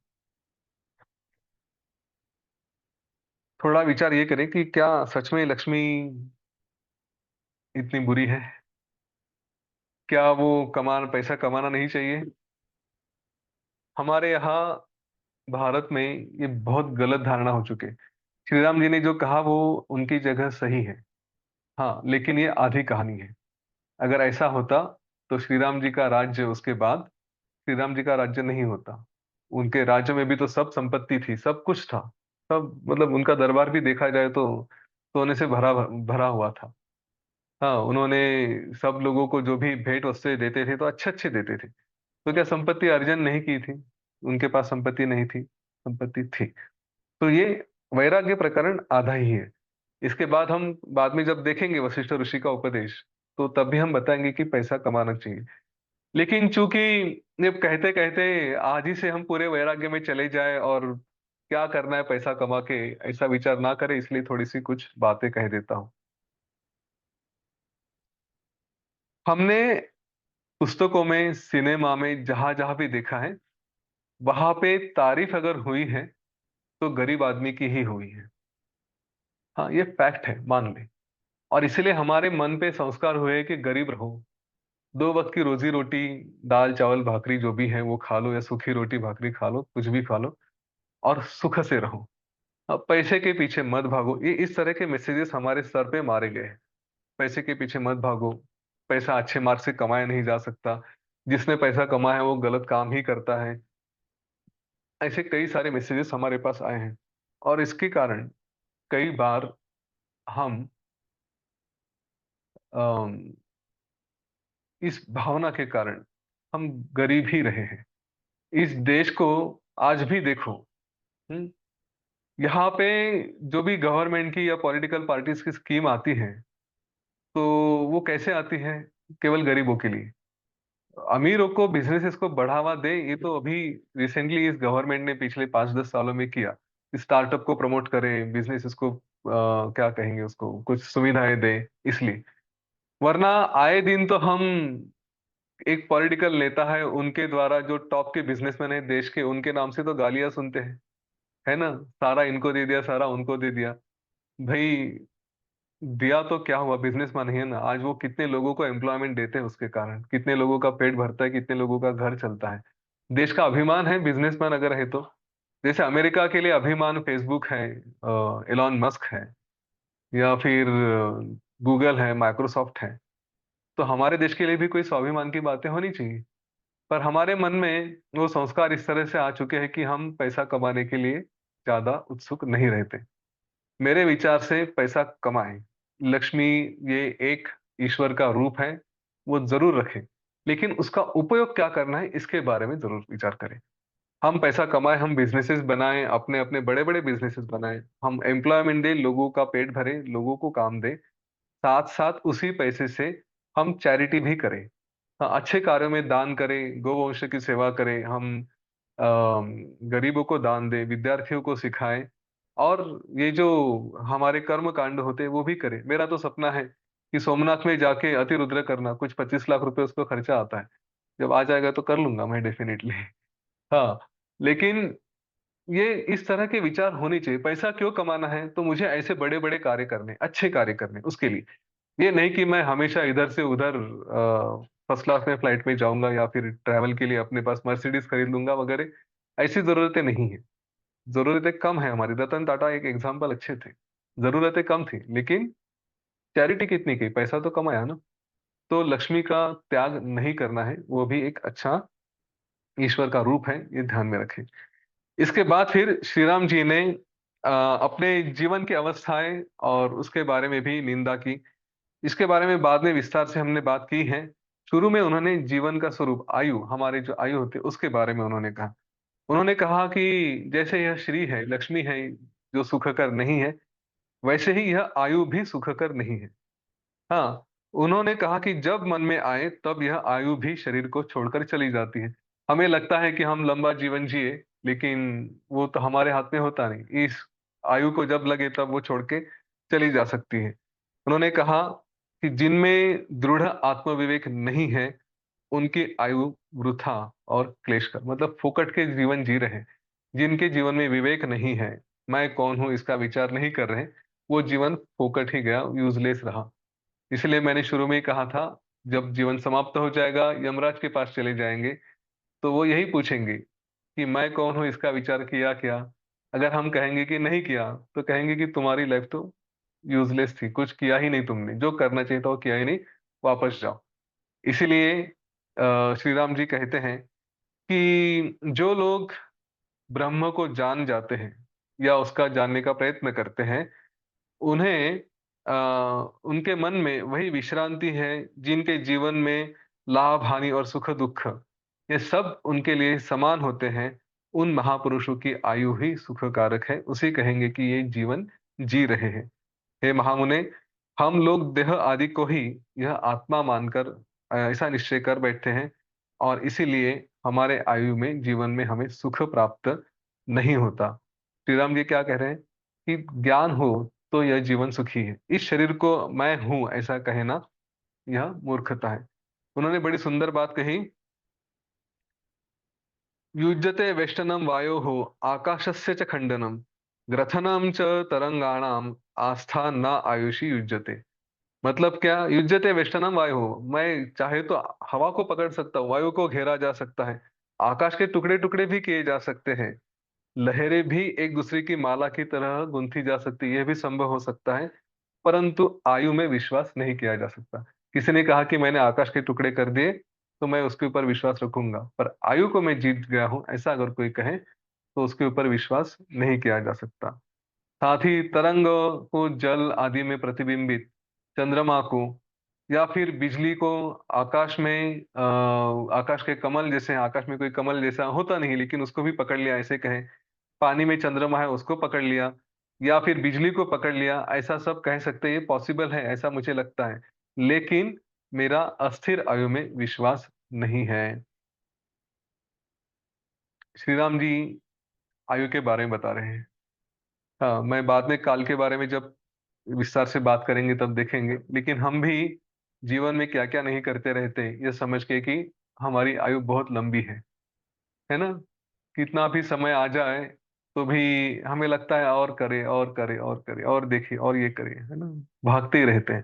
थोड़ा विचार ये करें कि क्या सच में लक्ष्मी इतनी बुरी है? क्या वो पैसा कमाना नहीं चाहिए? हमारे यहाँ भारत में ये बहुत गलत धारणा हो चुकी है। श्री राम जी ने जो कहा वो उनकी जगह सही है। हाँ, लेकिन ये आधी कहानी है। अगर ऐसा होता तो श्री राम जी का राज्य, उसके बाद श्री राम जी का राज्य नहीं होता। उनके राज्य में भी तो सब संपत्ति थी, सब कुछ था। सब मतलब उनका दरबार भी देखा जाए तो सोने से भरा भरा हुआ था। हाँ, उन्होंने सब लोगों को जो भी भेंट वस्तुएं देते थे तो अच्छे अच्छे देते थे। तो क्या संपत्ति अर्जन नहीं की थी? उनके पास संपत्ति नहीं थी? संपत्ति थी। तो ये वैराग्य प्रकरण आधा ही है। इसके बाद हम बाद में जब देखेंगे वशिष्ठ ऋषि का उपदेश, तो तब भी हम बताएंगे कि पैसा कमाना चाहिए। लेकिन चूंकि ये कहते कहते आज ही से हम पूरे वैराग्य में चले जाए और क्या करना है पैसा कमा के, ऐसा विचार ना करें, इसलिए थोड़ी सी कुछ बातें कह देता हूँ। हमने पुस्तकों में, सिनेमा में, जहां जहां भी देखा है, वहां पे तारीफ अगर हुई है तो गरीब आदमी की ही हुई है। हाँ, ये फैक्ट है, मान ले। और इसलिए हमारे मन पे संस्कार हुए कि गरीब रहो, दो वक्त की रोजी रोटी, दाल चावल भाकरी जो भी है वो खा लो, या सूखी रोटी भाकरी खा लो, कुछ भी खा लो, और सुख से रहो। पैसे के पीछे मत भागो, ये इस तरह के मैसेजेस हमारे सर पे मारे गए हैं। पैसे के पीछे मत भागो, पैसा अच्छे मार्ग से कमाया नहीं जा सकता, जिसने पैसा कमाया है वो गलत काम ही करता है। ऐसे कई सारे मैसेजेस हमारे पास आए हैं, और इसके कारण कई बार हम अम, इस भावना के कारण हम गरीब ही रहे हैं। इस देश को आज भी देखो। हम्म, यहाँ पे जो भी गवर्नमेंट की या पॉलिटिकल पार्टीज की स्कीम आती है, तो वो कैसे आती है? केवल गरीबों के लिए। अमीरों को, बिजनेसेस को बढ़ावा दे, ये तो अभी रिसेंटली इस गवर्नमेंट ने पिछले 5-10 सालों में किया। स्टार्टअप को प्रमोट करें, बिजनेसेस को क्या कहेंगे उसको, कुछ सुविधाएं दे, इसलिए। वरना आए दिन तो हम एक पॉलिटिकल नेता है, उनके द्वारा जो टॉप के बिजनेसमैन है देश के, उनके नाम से तो गालियां सुनते हैं, है ना? सारा इनको दे दिया, सारा उनको दे दिया। भाई, दिया तो क्या हुआ, बिजनेसमैन ही है ना। आज वो कितने लोगों को एम्प्लॉयमेंट देते हैं, उसके कारण कितने लोगों का पेट भरता है, कितने लोगों का घर चलता है। देश का अभिमान है बिजनेसमैन अगर है तो। जैसे अमेरिका के लिए अभिमान फेसबुक है, एलॉन मस्क है, या फिर गूगल है, माइक्रोसॉफ्ट है, तो हमारे देश के लिए भी कोई स्वाभिमान की बातें होनी चाहिए। पर हमारे मन में वो संस्कार इस तरह से आ चुके हैं कि हम पैसा कमाने के लिए ज्यादा उत्सुक नहीं रहते। मेरे विचार से पैसा कमाएं, लक्ष्मी ये एक ईश्वर का रूप है, वो जरूर रखें, लेकिन उसका उपयोग क्या करना है इसके बारे में जरूर विचार करें। हम पैसा कमाएं, हम बिजनेसेस बनाएं, अपने अपने बड़े बड़े बिजनेसेस बनाएं, हम एम्प्लॉयमेंट दें, लोगों का पेट भरें, लोगों को काम दें। साथ साथ उसी पैसे से हम चैरिटी भी करें। हाँ, अच्छे कार्यों में दान करें, गौवंश की सेवा करें, हम गरीबों को दान दें, विद्यार्थियों को सिखाएं, और ये जो हमारे कर्म कांड होते हैं वो भी करें। मेरा तो सपना है कि सोमनाथ में जाके अतिरुद्र करना, कुछ 25 लाख रुपए उसको खर्चा आता है। जब आ जाएगा तो कर लूंगा मैं डेफिनेटली। हाँ, लेकिन ये इस तरह के विचार होने चाहिए। पैसा क्यों कमाना है, तो मुझे ऐसे बड़े बड़े कार्य करने, अच्छे कार्य करने, उसके लिए। ये नहीं कि मैं हमेशा इधर से उधर फर्स्ट क्लास में फ्लाइट में जाऊंगा, या फिर ट्रैवल के लिए अपने पास मर्सिडीज खरीद लूंगा वगैरह। ऐसी जरूरतें नहीं है। जरूरतें कम है हमारी। रतन टाटा एक एग्जाम्पल अच्छे थे। जरूरतें कम थी, लेकिन चैरिटी कितनी की, पैसा तो कमाया ना। तो लक्ष्मी का त्याग नहीं करना है, वो भी एक अच्छा ईश्वर का रूप है, ये ध्यान में रखें। इसके बाद फिर श्री राम जी ने अपने जीवन की अवस्थाएं और उसके बारे में भी निंदा की। इसके बारे में बाद में विस्तार से हमने बात की है। शुरू में उन्होंने जीवन का स्वरूप, आयु, हमारे जो आयु होती है उसके बारे में उन्होंने कहा। उन्होंने कहा कि जैसे यह श्री है, लक्ष्मी है, जो सुखकर नहीं है, वैसे ही यह आयु भी सुखकर नहीं है। हाँ, उन्होंने कहा कि जब मन में आए तब यह आयु भी शरीर को छोड़कर चली जाती है। हमें लगता है कि हम लंबा जीवन जिए, लेकिन वो तो हमारे हाथ में होता नहीं। इस आयु को जब लगे तब वो छोड़ के चली जा सकती है। उन्होंने कहा कि जिनमें दृढ़ आत्मविवेक नहीं है, उनकी आयु वृथा और क्लेशकर, मतलब फोकट के जीवन जी रहे हैं। जिनके जीवन में विवेक नहीं है, मैं कौन हूं इसका विचार नहीं कर रहे, वो जीवन फोकट ही गया, यूजलेस रहा। इसलिए मैंने शुरू में ही कहा था, जब जीवन समाप्त हो जाएगा, यमराज के पास चले जाएंगे, तो वो यही पूछेंगे कि मैं कौन हूं इसका विचार किया क्या। अगर हम कहेंगे कि नहीं किया, तो कहेंगे कि तुम्हारी लाइफ तो यूजलेस थी, कुछ किया ही नहीं तुमने, जो करना चाहिए था वो किया ही नहीं, वापस जाओ। इसीलिए श्री राम जी कहते हैं कि जो लोग ब्रह्म को जान जाते हैं, या उसका जानने का प्रयत्न करते हैं, उन्हें उनके मन में वही विश्रांति है। जिनके जीवन में लाभ, हानि और सुख दुख, ये सब उनके लिए समान होते हैं, उन महापुरुषों की आयु ही सुखकारक है। उसे कहेंगे कि ये जीवन जी रहे हैं। हे महामुने, हम लोग देह आदि को ही यह आत्मा मानकर ऐसा निश्चय कर बैठते हैं, और इसीलिए हमारे आयु में, जीवन में हमें सुख प्राप्त नहीं होता। श्री राम जी क्या कह रहे हैं कि ज्ञान हो तो यह जीवन सुखी है। इस शरीर को मैं हूं ऐसा कहना, यह मूर्खता है। उन्होंने बड़ी सुंदर बात कही। युज्यते वेष्टनम वायोः आकाशस्य च खंडनम, ग्रथनम च तरंगाणाम, आस्था न आयुषी युज्यते। मतलब क्या? युज्यते वेष्टनम वायु, मैं चाहे तो हवा को पकड़ सकता हूँ, वायु को घेरा जा सकता है, आकाश के टुकड़े टुकड़े भी किए जा सकते हैं, लहरें भी एक दूसरे की माला की तरह गुंथी जा सकती है, यह भी संभव हो सकता है, परंतु आयु में विश्वास नहीं किया जा सकता। किसी ने कहा कि मैंने आकाश के टुकड़े कर दिए, तो मैं उसके ऊपर विश्वास रखूंगा, पर आयु को मैं जीत गया हूं, ऐसा अगर कोई कहे तो उसके ऊपर विश्वास नहीं किया जा सकता। साथ ही तरंग को जल आदि में प्रतिबिंबित, चंद्रमा को या फिर बिजली को आकाश में आकाश के कमल जैसे, आकाश में कोई कमल जैसा होता नहीं लेकिन उसको भी पकड़ लिया ऐसे कहें, पानी में चंद्रमा है उसको पकड़ लिया, या फिर बिजली को पकड़ लिया, ऐसा सब कह सकते हैं, ये पॉसिबल है ऐसा मुझे लगता है। लेकिन मेरा अस्थिर आयु में विश्वास नहीं है। श्री राम जी आयु के बारे में बता रहे हैं। हाँ, मैं बाद में काल के बारे में जब विस्तार से बात करेंगे तब देखेंगे, लेकिन हम भी जीवन में क्या क्या नहीं करते रहते ये समझ के कि हमारी आयु बहुत लंबी है ना। कितना भी समय आ जाए तो भी हमें लगता है और करे और करे और करे और देखे और ये करे, है ना, भागते ही रहते हैं।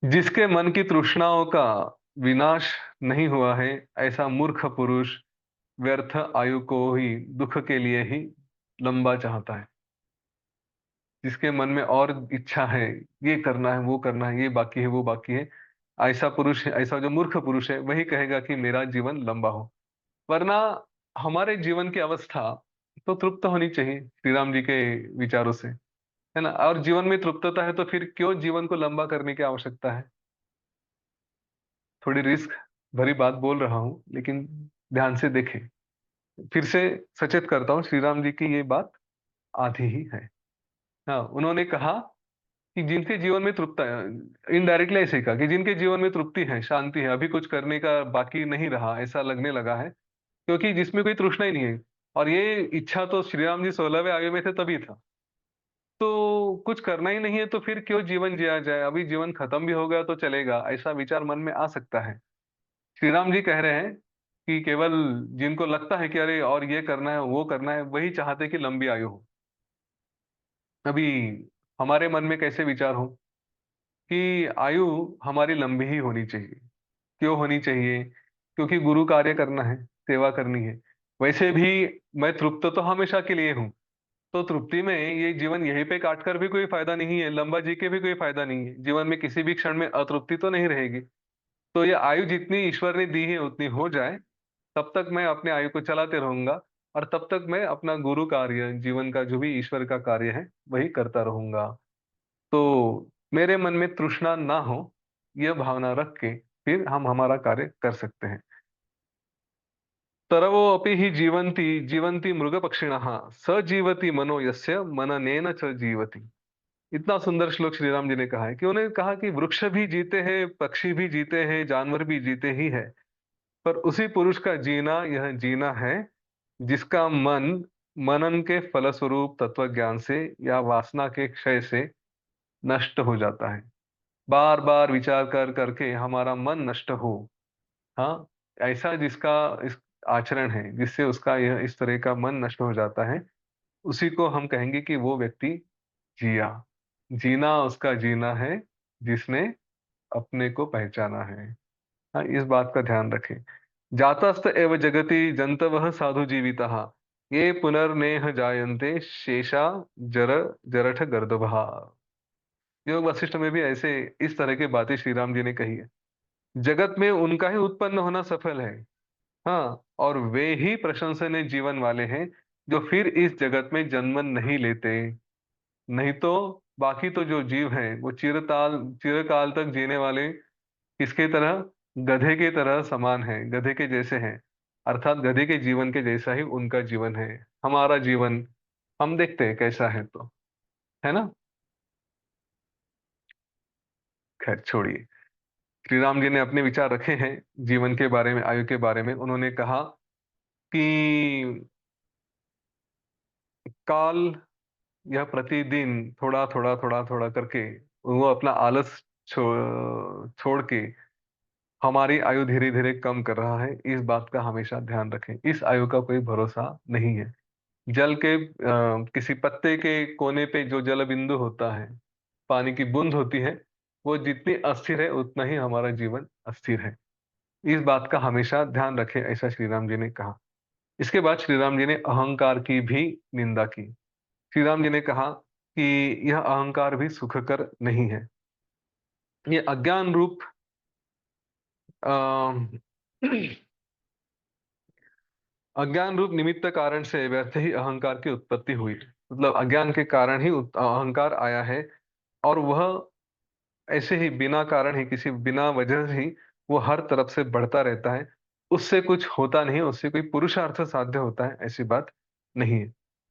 जिसके मन की तृष्णाओं का विनाश नहीं हुआ है, ऐसा मूर्ख पुरुष व्यर्थ आयु को ही दुख के लिए ही लंबा चाहता है। जिसके मन में और इच्छा है, ये करना है वो करना है, ये बाकी है वो बाकी है, ऐसा पुरुष, ऐसा जो मूर्ख पुरुष है वही कहेगा कि मेरा जीवन लंबा हो। वरना हमारे जीवन की अवस्था तो तृप्त होनी चाहिए श्री राम जी के विचारों से, है ना। और जीवन में तृप्तता है तो फिर क्यों जीवन को लंबा करने की आवश्यकता है। थोड़ी रिस्क भरी बात बोल रहा हूं, लेकिन ध्यान से देखें। फिर से सचेत करता हूँ, श्री राम जी की ये बात आधी ही है। हाँ, उन्होंने कहा कि जिनके जीवन में तृप्त, इनडायरेक्टली ऐसे ही कहा कि जिनके जीवन में तृप्ति है, शांति है, अभी कुछ करने का बाकी नहीं रहा ऐसा लगने लगा है, क्योंकि जिसमें कोई तृष्णा ही नहीं है। और ये इच्छा तो श्री राम जी 16वें आयु में थे तभी था। तो कुछ करना ही नहीं है तो फिर क्यों जीवन जिया जाए, अभी जीवन खत्म भी हो गया तो चलेगा, ऐसा विचार मन में आ सकता है। श्री राम जी कह रहे हैं कि केवल जिनको लगता है कि अरे और ये करना है वो करना है, वही चाहते कि लंबी आयु हो। अभी हमारे मन में कैसे विचार हो कि आयु हमारी लंबी ही होनी चाहिए। क्यों होनी चाहिए? क्योंकि गुरु कार्य करना है, सेवा करनी है। वैसे भी मैं तृप्त तो हमेशा के लिए हूँ, तो तृप्ति में ये जीवन यहीं पे काट कर भी कोई फायदा नहीं है, लंबा जी के भी कोई फायदा नहीं है। जीवन में किसी भी क्षण में अतृप्ति तो नहीं रहेगी। तो ये आयु जितनी ईश्वर ने दी है उतनी हो जाए, तब तक मैं अपने आयु को चलाते रहूंगा, और तब तक मैं अपना गुरु कार्य, जीवन का जो भी ईश्वर का कार्य है वही करता रहूंगा। तो मेरे मन में तृष्णा ना हो, यह भावना रख के फिर हम हमारा कार्य कर सकते हैं। तरवो अपि हि जीवन्ति जीवन्ति मृग पक्षिणः, स जीवति मनो यस्य मननेन च जीवति। इतना सुंदर श्लोक श्री राम जी ने कहा है कि उन्होंने कहा कि वृक्ष भी जीते हैं, पक्षी भी जीते हैं, जानवर भी जीते ही है, पर उसी पुरुष का जीना यह जीना है जिसका मन मनन के फलस्वरूप तत्व ज्ञान से या वासना के क्षय से नष्ट हो जाता है। बार बार विचार कर करके हमारा मन नष्ट हो, हाँ, ऐसा जिसका इस आचरण है जिससे उसका यह इस तरह का मन नष्ट हो जाता है, उसी को हम कहेंगे कि वो व्यक्ति जिया। जीना उसका जीना है जिसने अपने को पहचाना है। हाँ, इस बात का ध्यान रखें। जातस्त एव जगति जंतवः साधु जीवितः, ये पुनर्नेह जायन्ते शेषा जर जरठ गर्दभः। योग वशिष्ठ में भी ऐसे इस तरह की बातें श्री राम जी ने कही है। जगत में उनका ही उत्पन्न होना सफल है, हाँ, और वे ही प्रशंसनीय जीवन वाले हैं जो फिर इस जगत में जन्म नहीं लेते। नहीं तो बाकी तो जो जीव हैं वो चिरकाल तक जीने वाले किसके तरह, गधे के तरह समान है, गधे के जैसे हैं। अर्थात गधे के जीवन के जैसा ही उनका जीवन है। हमारा जीवन हम देखते हैं कैसा है, तो है ना। खैर छोड़िए। श्री राम जी ने अपने विचार रखे हैं जीवन के बारे में, आयु के बारे में। उन्होंने कहा कि काल यह प्रतिदिन थोड़ा थोड़ा थोड़ा थोड़ा करके वो अपना आलस छोड़ के हमारी आयु धीरे धीरे कम कर रहा है। इस बात का हमेशा ध्यान रखें। इस आयु का कोई भरोसा नहीं है। जल के किसी पत्ते के कोने पे जो जल बिंदु होता है, पानी की बूंद होती है, वो जितनी अस्थिर है उतना ही हमारा जीवन अस्थिर है। इस बात का हमेशा ध्यान रखें, ऐसा श्री राम जी ने कहा। इसके बाद श्री राम जी ने अहंकार की भी निंदा की। श्री राम जी ने कहा कि यह अहंकार भी सुखकर नहीं है। ये अज्ञान रूप अ, अज्ञान रूप निमित्त कारण से व्यर्थ ही अहंकार की उत्पत्ति हुई। मतलब अज्ञान के कारण ही अहंकार आया है, और वह ऐसे ही बिना कारण ही, किसी बिना वजह से ही वो हर तरफ से बढ़ता रहता है। उससे कुछ होता नहीं, उससे कोई पुरुषार्थ साध्य होता है, ऐसी बात नहीं है।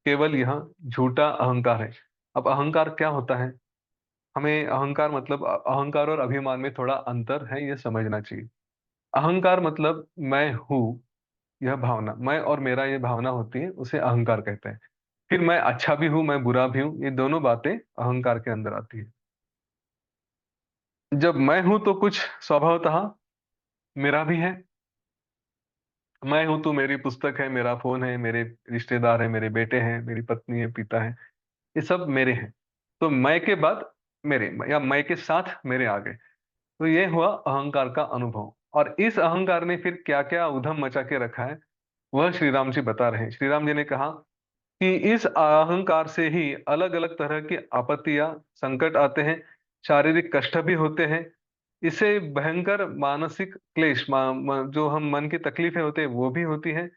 केवल यह झूठा अहंकार है। अब अहंकार क्या होता है? हमें अहंकार मतलब अहंकार और अभिमान में थोड़ा अंतर है, ये समझना चाहिए। अहंकार मतलब मैं हूँ, यह भावना, मैं और मेरा ये भावना होती है, उसे अहंकार कहते हैं। फिर मैं अच्छा भी हूँ, मैं बुरा भी हूँ, ये दोनों बातें अहंकार के अंदर आती है। जब मैं हूं तो कुछ स्वभावतः मेरा भी है। मैं हूं तो मेरी पुस्तक है, मेरा फोन है, मेरे रिश्तेदार हैं, मेरे बेटे हैं, मेरी पत्नी है, पिता है, ये सब मेरे हैं। तो मैं के बाद मेरे, या मैं के साथ मेरे आ गए। तो ये हुआ अहंकार का अनुभव। और इस अहंकार ने फिर क्या क्या उधम मचा के रखा है, वह श्री राम जी बता रहे हैं। श्री राम जी ने कहा कि इस अहंकार से ही अलग अलग तरह की आपत्तियां, संकट आते हैं, शारीरिक कष्ट भी होते हैं। इससे भयंकर मानसिक क्लेश, जो हम मन की तकलीफें होते हैं वो भी होती हैं।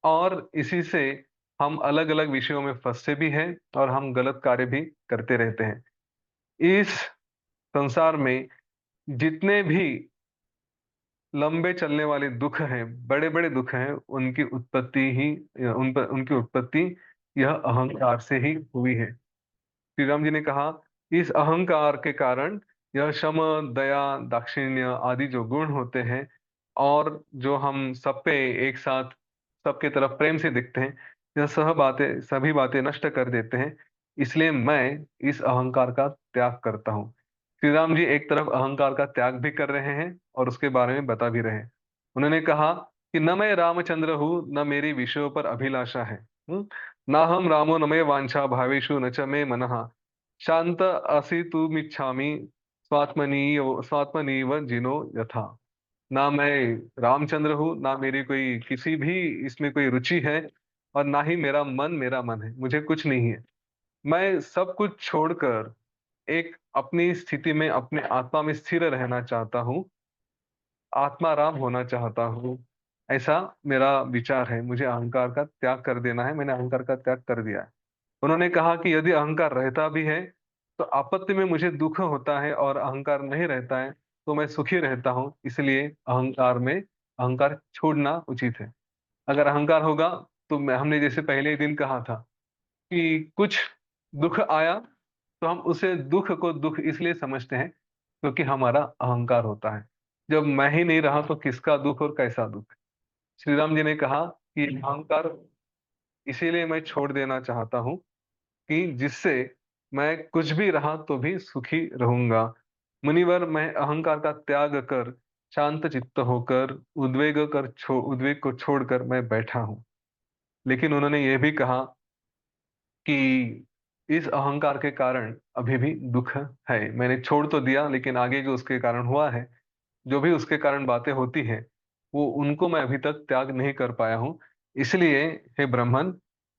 और इसी से हम अलग अलग विषयों में फंसते भी हैं, और हम गलत कार्य भी करते रहते हैं। इस संसार में जितने भी लंबे चलने वाले दुख हैं, बड़े बड़े दुख हैं, उनकी उत्पत्ति ही, उनकी उत्पत्ति यह अहंकार से ही हुई है। श्री राम जी ने कहा, इस अहंकार के कारण यह शम, दया, दाक्षिण्य आदि जो गुण होते हैं, और जो हम सब पे एक साथ सबके तरफ प्रेम से दिखते हैं, यह सभी बातें नष्ट कर देते हैं। इसलिए मैं इस अहंकार का त्याग करता हूँ। श्री राम जी एक तरफ अहंकार का त्याग भी कर रहे हैं, और उसके बारे में बता भी रहे हैं। उन्होंने कहा कि न मैं रामचंद्र हूँ, न मेरी विषयों पर अभिलाषा है। ना हम रामो न मे वांछा भावेषु न च मे मनः शांत असितुमिच्छामि स्वात्मनीव जिनो यथा। ना मैं रामचंद्र हूँ, ना मेरी कोई किसी भी इसमें कोई रुचि है, और ना ही मेरा मन है, मुझे कुछ नहीं है। मैं सब कुछ छोड़कर एक अपनी स्थिति में, अपने आत्मा में स्थिर रहना चाहता हूँ, आत्माराम होना चाहता हूँ। ऐसा मेरा विचार है। मुझे अहंकार का त्याग कर देना है, मैंने अहंकार का त्याग कर दिया है। उन्होंने कहा कि यदि अहंकार रहता भी है तो आपत्ति में मुझे दुख होता है, और अहंकार नहीं रहता है तो मैं सुखी रहता हूँ। इसलिए अहंकार छोड़ना उचित है। अगर अहंकार होगा तो हमने जैसे पहले ही दिन कहा था कि कुछ दुख आया तो हम उसे दुख को दुख इसलिए समझते हैं क्योंकि हमारा अहंकार होता है। जब मैं ही नहीं रहा तो किसका दुख और कैसा दुख। श्री राम जी ने कहा कि अहंकार इसीलिए मैं छोड़ देना चाहता हूँ कि जिससे मैं कुछ भी रहा तो भी सुखी रहूंगा। मुनिवर, मैं अहंकार का त्याग कर शांत चित्त होकर उद्वेग को छोड़कर मैं बैठा हूँ। लेकिन उन्होंने ये भी कहा कि इस अहंकार के कारण अभी भी दुख है। मैंने छोड़ तो दिया, लेकिन आगे जो उसके कारण हुआ है, जो भी उसके कारण बातें होती हैं, वो उनको मैं अभी तक त्याग नहीं कर पाया हूँ। इसलिए हे ब्राह्मण,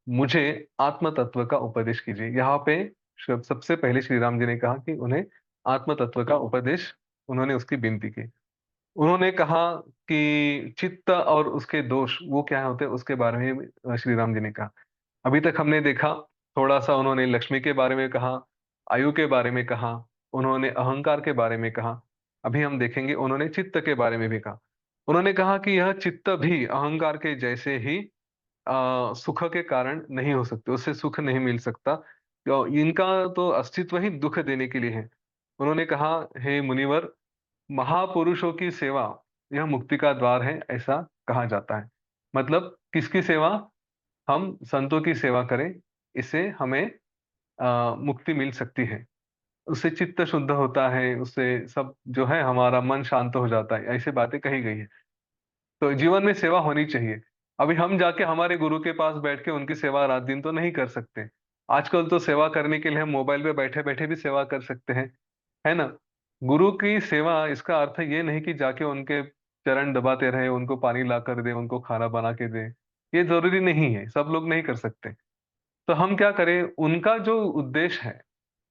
मुझे आत्म तत्व का उपदेश कीजिए। यहाँ पे सबसे पहले श्री राम जी ने कहा कि उन्हें आत्म तत्व का उपदेश, उन्होंने उसकी विनती की। उन्होंने कहा कि चित्त और उसके दोष वो क्या होते हैं, उसके बारे में श्री राम जी ने कहा। अभी तक हमने देखा, थोड़ा सा उन्होंने लक्ष्मी के बारे में कहा, आयु के बारे में कहा, उन्होंने अहंकार के बारे में कहा। अभी हम देखेंगे उन्होंने चित्त के बारे में भी कहा। उन्होंने कहा कि यह चित्त भी अहंकार के जैसे ही सुख के कारण नहीं हो सकते, उससे सुख नहीं मिल सकता। तो इनका तो अस्तित्व ही दुख देने के लिए है। उन्होंने कहा, हे मुनिवर, महापुरुषों की सेवा यह मुक्ति का द्वार है, ऐसा कहा जाता है। मतलब किसकी सेवा? हम संतों की सेवा करें, इससे हमें मुक्ति मिल सकती है। उससे चित्त शुद्ध होता है, उससे सब जो है हमारा मन शांत हो जाता है, ऐसी बातें कही गई है। तो जीवन में सेवा होनी चाहिए। अभी हम जाके हमारे गुरु के पास बैठ के उनकी सेवा रात दिन तो नहीं कर सकते। आजकल तो सेवा करने के लिए हम मोबाइल पे बैठे बैठे भी सेवा कर सकते हैं, है ना? गुरु की सेवा, इसका अर्थ ये नहीं कि जाके उनके चरण दबाते रहे, उनको पानी ला कर दे, उनको खाना बना के दे, ये जरूरी नहीं है, सब लोग नहीं कर सकते। तो हम क्या करें, उनका जो उद्देश्य है,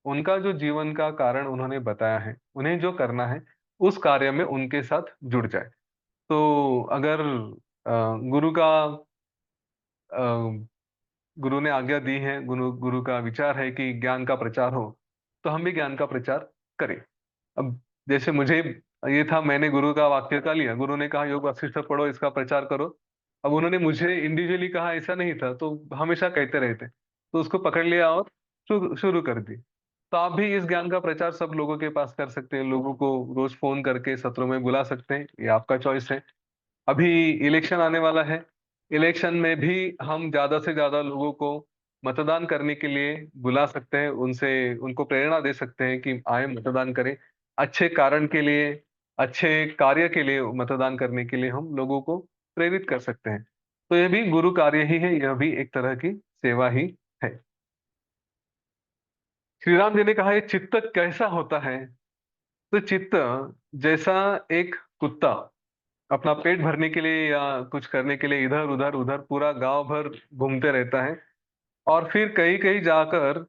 उनका जो जीवन का कारण उन्होंने बताया है, उन्हें जो करना है, उस कार्य में उनके साथ जुड़ जाए। तो अगर गुरु का अ, गुरु ने आज्ञा दी है, गुरु गुरु का विचार है कि ज्ञान का प्रचार हो, तो हम भी ज्ञान का प्रचार करें। अब जैसे मुझे ये था, मैंने गुरु का वाक्य का लिया, गुरु ने कहा योग वासिष्ठ पढ़ो, इसका प्रचार करो। अब उन्होंने मुझे इंडिविजुअली कहा, ऐसा नहीं था, तो हमेशा कहते रहते, तो उसको पकड़ लिया और शुरू शुरू कर दी। तो आप भी इस ज्ञान का प्रचार सब लोगों के पास कर सकते हैं, लोगों को रोज फोन करके सत्रों में बुला सकते हैं, ये आपका चॉइस है। अभी इलेक्शन आने वाला है, इलेक्शन में भी हम ज्यादा से ज्यादा लोगों को मतदान करने के लिए बुला सकते हैं, उनसे उनको प्रेरणा दे सकते हैं कि आए मतदान करें, अच्छे कारण के लिए, अच्छे कार्य के लिए मतदान करने के लिए हम लोगों को प्रेरित कर सकते हैं। तो यह भी गुरु कार्य ही है, यह भी एक तरह की सेवा ही है। श्री राम जी ने कहा, ये चित्त कैसा होता है? तो चित्त जैसा एक कुत्ता अपना पेट भरने के लिए या कुछ करने के लिए इधर उधर उधर पूरा गांव भर घूमते रहता है, और फिर कहीं कहीं जाकर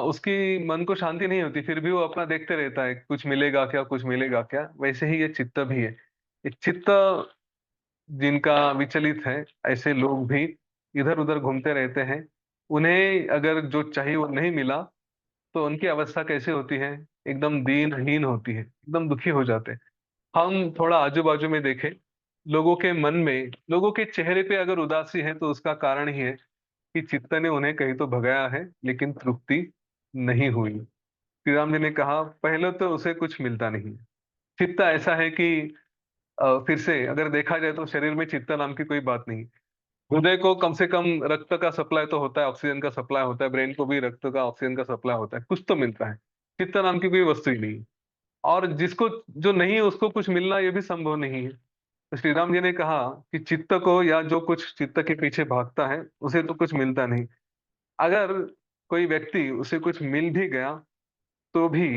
उसकी मन को शांति नहीं होती, फिर भी वो अपना देखते रहता है, कुछ मिलेगा क्या, कुछ मिलेगा क्या। वैसे ही ये चित्त भी है। ये चित्त जिनका विचलित है, ऐसे लोग भी इधर उधर घूमते रहते हैं। उन्हें अगर जो चाहिए वो नहीं मिला, तो उनकी अवस्था कैसे होती है? एकदम दीनहीन होती है, एकदम दुखी हो जाते हैं। हम थोड़ा आजू बाजू में देखें, लोगों के मन में, लोगों के चेहरे पे अगर उदासी है, तो उसका कारण ही है कि चित्त ने उन्हें कहीं तो भगाया है, लेकिन तृप्ति नहीं हुई। श्री राम जी ने कहा, पहले तो उसे कुछ मिलता नहीं। चित्त ऐसा है कि फिर से अगर देखा जाए तो शरीर में चित्त नाम की कोई बात नहीं। हृदय को कम से कम रक्त का सप्लाई तो होता है, ऑक्सीजन का सप्लाई होता है, ब्रेन को भी रक्त का ऑक्सीजन का सप्लाई होता है, कुछ तो मिलता है। चित्त नाम की कोई वस्तु ही नहीं। और जिसको जो नहीं है उसको कुछ मिलना, ये भी संभव नहीं है। तो श्री राम जी ने कहा कि चित्त को, या जो कुछ चित्त के पीछे भागता है, उसे तो कुछ मिलता नहीं। अगर कोई व्यक्ति, उसे कुछ मिल भी गया, तो भी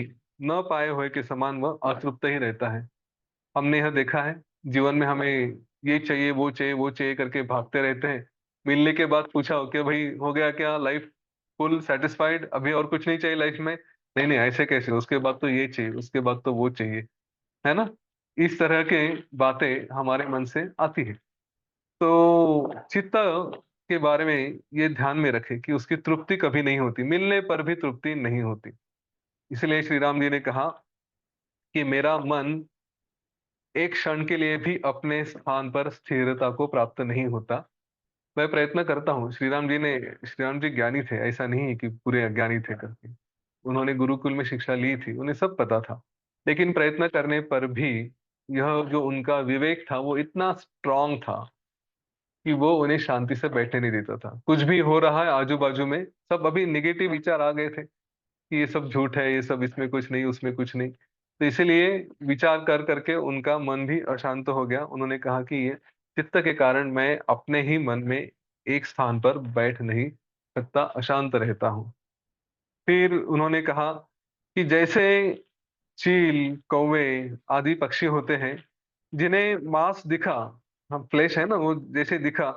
न पाए हुए के समान वह अतृप्त ही रहता है। हमने यह देखा है, जीवन में हमें ये चाहिए वो चाहिए वो चाहिए करके भागते रहते हैं। मिलने के बाद पूछा हो कि भाई हो गया क्या, लाइफ फुल सेटिस्फाइड, अभी और कुछ नहीं चाहिए लाइफ में? नहीं नहीं, ऐसे कैसे, उसके बाद तो ये चाहिए, उसके बाद तो वो चाहिए, है ना? इस तरह के बातें हमारे मन से आती है। तो चित्त के बारे में ये ध्यान में रखें कि उसकी तृप्ति कभी नहीं होती, मिलने पर भी तृप्ति नहीं होती। इसलिए श्री राम जी ने कहा कि मेरा मन एक क्षण के लिए भी अपने स्थान पर स्थिरता को प्राप्त नहीं होता। मैं प्रयत्न करता हूँ। श्री राम जी ज्ञानी थे, ऐसा नहीं है कि पूरे अज्ञानी थे करके। उन्होंने गुरुकुल में शिक्षा ली थी, उन्हें सब पता था। लेकिन प्रयत्न करने पर भी यह जो उनका विवेक था, वो इतना स्ट्रांग था कि वो उन्हें शांति से बैठने नहीं देता था। कुछ भी हो रहा है आजू बाजू में, सब अभी निगेटिव विचार आ गए थे कि ये सब झूठ है, ये सब, इसमें कुछ नहीं, उसमें कुछ नहीं। तो इसीलिए विचार कर करके उनका मन भी अशांत हो गया। उन्होंने कहा कि ये चित्त के कारण मैं अपने ही मन में एक स्थान पर बैठ नहीं सकता, अशांत रहता हूँ। फिर उन्होंने कहा कि जैसे चील, कौवे आदि पक्षी होते हैं, जिन्हें मांस दिखा, हम फ्लैश है ना, वो जैसे दिखा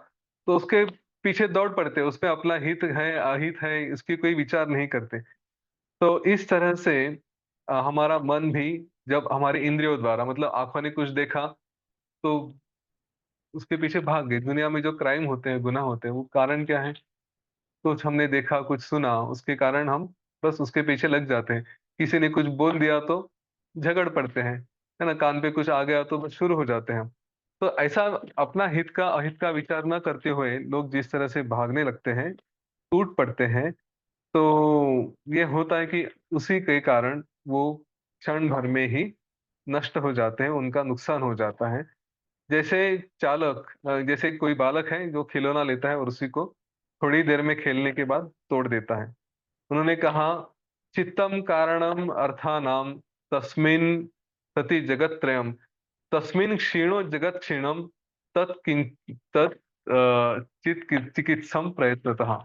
तो उसके पीछे दौड़ पड़ते, उसमें अपना हित है अहित है इसकी कोई विचार नहीं करते। तो इस तरह से हमारा मन भी, जब हमारे इंद्रियों द्वारा, मतलब आंखों ने कुछ देखा तो उसके पीछे भाग गए। दुनिया में जो क्राइम होते हैं, गुनाह होते हैं, वो कारण क्या है? कुछ हमने देखा, कुछ सुना, उसके कारण हम बस उसके पीछे लग जाते हैं। किसी ने कुछ बोल दिया तो झगड़ पड़ते हैं, है ना? कान पे कुछ आ गया तो बस शुरू हो जाते हैं। तो ऐसा अपना हित का अहित का विचार न करते हुए लोग जिस तरह से भागने लगते हैं, टूट पड़ते हैं, तो ये होता है कि उसी के कारण वो क्षण भर में ही नष्ट हो जाते हैं, उनका नुकसान हो जाता है। जैसे जैसे कोई बालक है जो खिलौना लेता है और उसी को थोड़ी देर में खेलने के बाद तोड़ देता है। उन्होंने कहा, चित्तम कारणम अर्थानाम तस्मिन सति जगत त्रयम, तस्मिन क्षीणो जगत क्षीणम, तत् चिकित्सम प्रयत्नतः।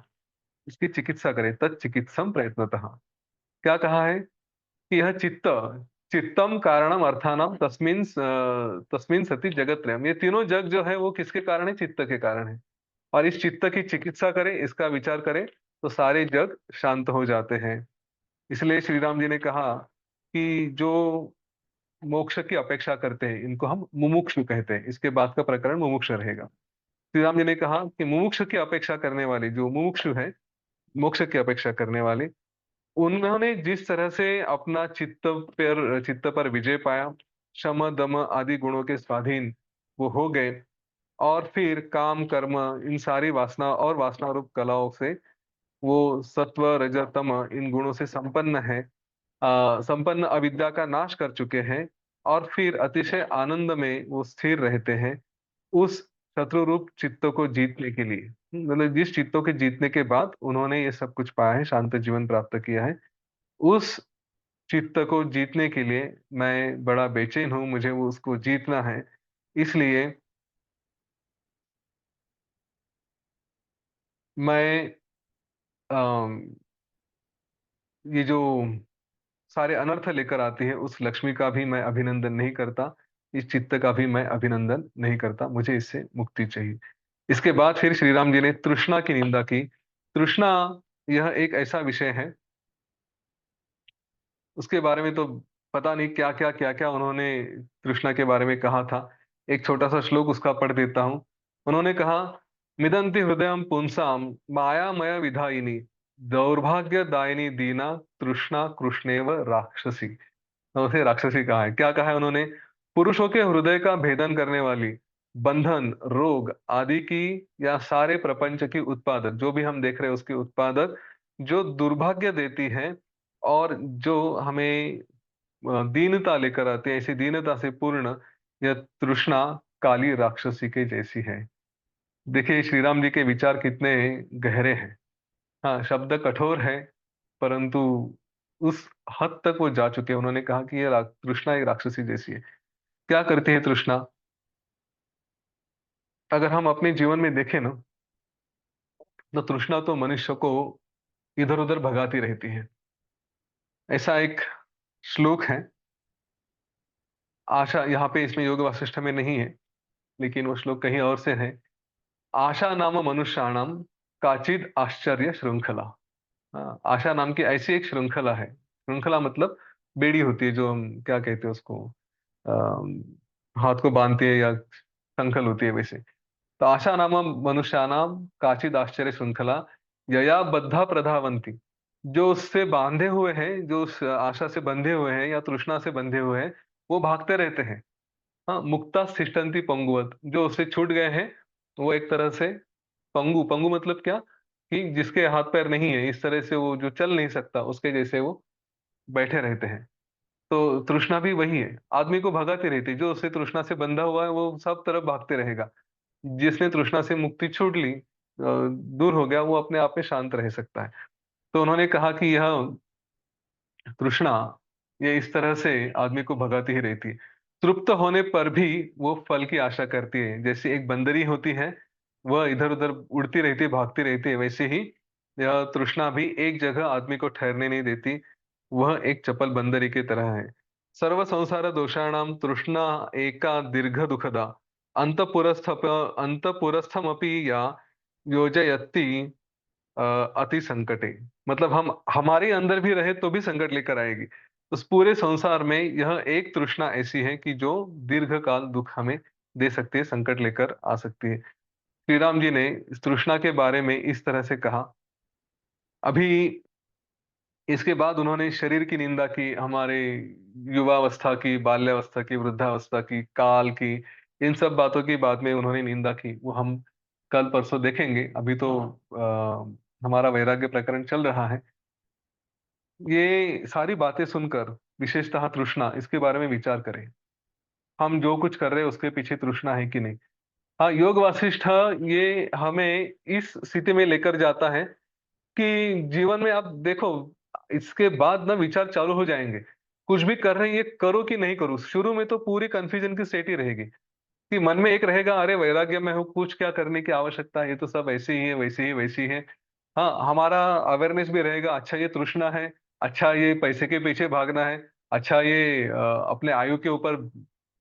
इसकी चिकित्सा करें, तत्चिकित्सम प्रयत्नतः। क्या कहा है कि यह चित्त, चित्तम कारणम अर्थानाम तस्मिन तस्मिन सति जगत त्रयम, ये तीनों जग जो है वो किसके कारण है? चित्त के कारण है। और इस चित्त की चिकित्सा करे, इसका विचार करे, तो सारे जग शांत हो जाते हैं। इसलिए श्री राम जी ने कहा कि जो मोक्ष की अपेक्षा करते हैं इनको हम मुमुक्षु कहते हैं। इसके बाद का प्रकरण मुमुक्ष रहेगा। श्री राम जी ने कहा कि मुमुक्ष की अपेक्षा करने वाले, जो मुमुक्षु है, मोक्ष की अपेक्षा करने वाले, उन्होंने जिस तरह से अपना चित्त पर विजय पाया, शम दम आदि गुणों के स्वाधीन वो हो गए, और फिर काम कर्म इन सारी वासना और वासना रूप कलाओं से वो सत्व रज तम इन गुणों से संपन्न है, संपन्न अविद्या का नाश कर चुके हैं, और फिर अतिशय आनंद में वो स्थिर रहते हैं उस शत्रु रूप चित्तों को जीतने के लिए। मतलब जिस चित्तों के जीतने के बाद उन्होंने ये सब कुछ पाया है, शांत जीवन प्राप्त किया है, उस चित्त को जीतने के लिए मैं बड़ा बेचैन हूं, मुझे वो उसको जीतना है। इसलिए मैं अम, ये जो सारे अनर्थ लेकर आती है उस लक्ष्मी का भी मैं अभिनंदन नहीं करता, इस चित्त का भी मैं अभिनंदन नहीं करता, मुझे इससे मुक्ति चाहिए। इसके बाद फिर श्री राम जी ने तृष्णा की निंदा की। तृष्णा यह एक ऐसा विषय है, उसके बारे में तो पता नहीं क्या क्या उन्होंने तृष्णा के बारे में कहा था। एक छोटा सा श्लोक उसका पढ़ देता हूं। उन्होंने कहा, मिदंति हृदयम पुंसाम मायामय विधायिनी दौर्भाग्यदायिनी दीना तृष्णा कृष्णेव राक्षसी। तो उसे राक्षसी कहा है। क्या कहा है उन्होंने? पुरुषों के हृदय का भेदन करने वाली, बंधन रोग आदि की या सारे प्रपंच की उत्पादक, जो भी हम देख रहे हैं उसकी उत्पादक, जो दुर्भाग्य देती है और जो हमें दीनता लेकर आती है, ऐसी दीनता से पूर्ण यह तृष्णा काली राक्षसी के जैसी है। देखिए श्री राम जी के विचार कितने गहरे हैं। हाँ, शब्द कठोर है, परंतु उस हद तक वो जा चुके हैं। उन्होंने कहा कि ये तृष्णा एक राक्षसी जैसी है। क्या करती है तृष्णा? अगर हम अपने जीवन में देखें ना, तो तृष्णा तो मनुष्य को इधर उधर भगाती रहती है। ऐसा एक श्लोक है, आशा, यहाँ पे इसमें योग वासिष्ठ में नहीं है, लेकिन वो श्लोक कहीं और से है। आशा नाम मनुष्याणाम काचिद आश्चर्य श्रृंखला। हाँ, आशा नाम की ऐसी एक श्रृंखला है। श्रृंखला मतलब बेड़ी होती है, जो हम क्या कहते हैं उसको, अम, हाथ को बांधती है, या संखल होती है वैसे। तो आशा नाम मनुष्यानाम काचिद आश्चर्य श्रृंखला यया बद्धा प्रधावंती। जो उससे बांधे हुए हैं, जो उस आशा से बंधे हुए हैं या तृष्णा से बंधे हुए हैं, वो भागते रहते हैं। हाँ, मुक्ता तिष्ठन्ति पंगुवत। जो उससे छूट गए हैं वो एक तरह से पंगु, पंगु मतलब क्या, कि जिसके हाथ पैर नहीं है, इस तरह से वो जो चल नहीं सकता, उसके जैसे वो बैठे रहते हैं। तो तृष्णा भी वही है, आदमी को भगाती रहती है। जो उससे तृष्णा से बंधा हुआ है वो सब तरफ भागते रहेगा। जिसने तृष्णा से मुक्ति छूट ली, दूर हो गया, वो अपने आप में शांत रह सकता है। तो उन्होंने कहा कि यह तृष्णा ये इस तरह से आदमी को भगाती ही रहती है। तृप्त होने पर भी वो फल की आशा करती है। जैसे एक बंदरी होती है, वह इधर उधर उड़ती रहती है, भागती रहती है, वैसे ही यह तृष्णा भी एक जगह आदमी को ठहरने नहीं देती। वह एक चपल बंदरी की तरह है। सर्व संसार दोषाणाम तृष्णा एका दीर्घ दुखदा अंतपुरस्थमपि या योजयति अ, अति संकटे। मतलब हम हमारे अंदर भी रहे तो भी संकट लेकर आएगी। उस पूरे संसार में यह एक तृष्णा ऐसी है कि जो दीर्घ काल दुख हमें दे सकती है, संकट लेकर आ सकती है। श्री राम जी ने इस तृष्णा के बारे में इस तरह से कहा। अभी इसके बाद उन्होंने शरीर की निंदा की, हमारे युवावस्था की, बाल्यावस्था की, वृद्धावस्था की, काल की, इन सब बातों की बाद में उन्होंने निंदा की। वो हम कल परसों देखेंगे। अभी तो हमारा वैराग्य प्रकरण चल रहा है। ये सारी बातें सुनकर विशेषतः तृष्णा, इसके बारे में विचार करें। हम जो कुछ कर रहे हैं उसके पीछे तृष्णा है कि नहीं। हाँ, योग वासिष्ठ ये हमें इस स्थिति में लेकर जाता है कि जीवन में आप देखो, इसके बाद ना विचार चालू हो जाएंगे। कुछ भी कर रहे हैं, ये करो कि नहीं करो। शुरू में तो पूरी कंफ्यूजन की स्टेट ही रहेगी, कि मन में एक रहेगा, अरे वैराग्य में हूँ, कुछ क्या करने की आवश्यकता है, ये तो सब ऐसे ही है, वैसे ही वैसी है। हाँ, हमारा अवेयरनेस भी रहेगा, अच्छा ये तृष्णा है, अच्छा ये पैसे के पीछे भागना है, अच्छा ये अपने आयु के ऊपर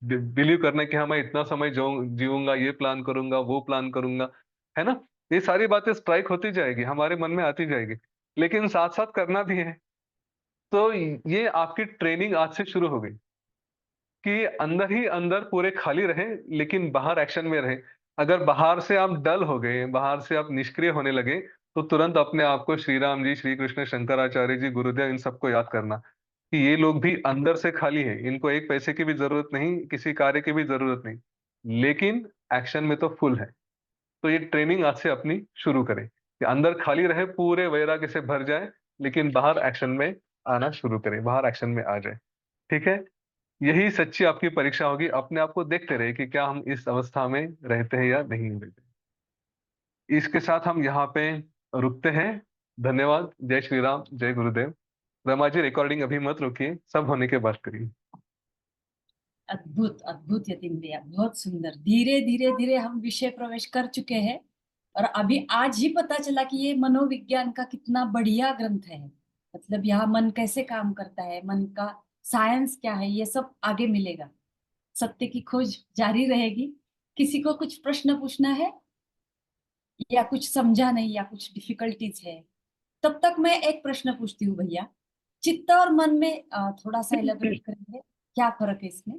बिलीव करना है कि हाँ मैं इतना समय जीऊंगा, ये प्लान करूंगा, वो प्लान करूंगा, है ना। ये सारी बातें स्ट्राइक होती जाएगी, हमारे मन में आती जाएगी, लेकिन साथ साथ करना भी है। तो ये आपकी ट्रेनिंग आज से शुरू हो गई कि अंदर ही अंदर पूरे खाली रहे, लेकिन बाहर एक्शन में रहे। अगर बाहर से आप डल हो गए, बाहर से आप निष्क्रिय होने लगे, तो तुरंत अपने आप को श्री राम जी, श्री कृष्ण, शंकराचार्य जी, गुरुदेव, इन सबको याद करना कि ये लोग भी अंदर से खाली है, इनको एक पैसे की भी जरूरत नहीं, किसी कार्य की भी जरूरत नहीं, लेकिन एक्शन में तो फुल है। तो ये ट्रेनिंग आज से अपनी शुरू करें कि अंदर खाली रहे, पूरे वैराग्य से भर जाए, लेकिन बाहर एक्शन में आना शुरू करें, बाहर एक्शन में आ जाए। ठीक है। यही सच्ची आपकी परीक्षा होगी। अपने आप को देखते रहे कि क्या हम इस अवस्था में रहते हैं या नहीं रहते। इसके साथ हम यहाँ पे रुकते हैं। धन्यवाद। जय श्री राम, जय गुरुदेव। रमा जी, रिकॉर्डिंग अभी मत रोकिए, सब होने के बाद करिए। अद्भुत अद्भुत यतीन भैया, बहुत सुंदर। धीरे धीरे धीरे हम विषय प्रवेश कर चुके हैं, और अभी आज ही पता चला कि ये मनोविज्ञान का कितना बढ़िया ग्रंथ है। मतलब यहाँ मन कैसे काम करता है, मन का साइंस क्या है, ये सब आगे मिलेगा। सत्य की खोज जारी रहेगी। किसी को कुछ प्रश्न पूछना है, या कुछ समझा नहीं, या कुछ डिफिकल्टीज है, तब तक मैं एक प्रश्न पूछती हूँ भैया। चित्त और मन में थोड़ा सा एलेबोरेट करेंगे, क्या फर्क है इसमें?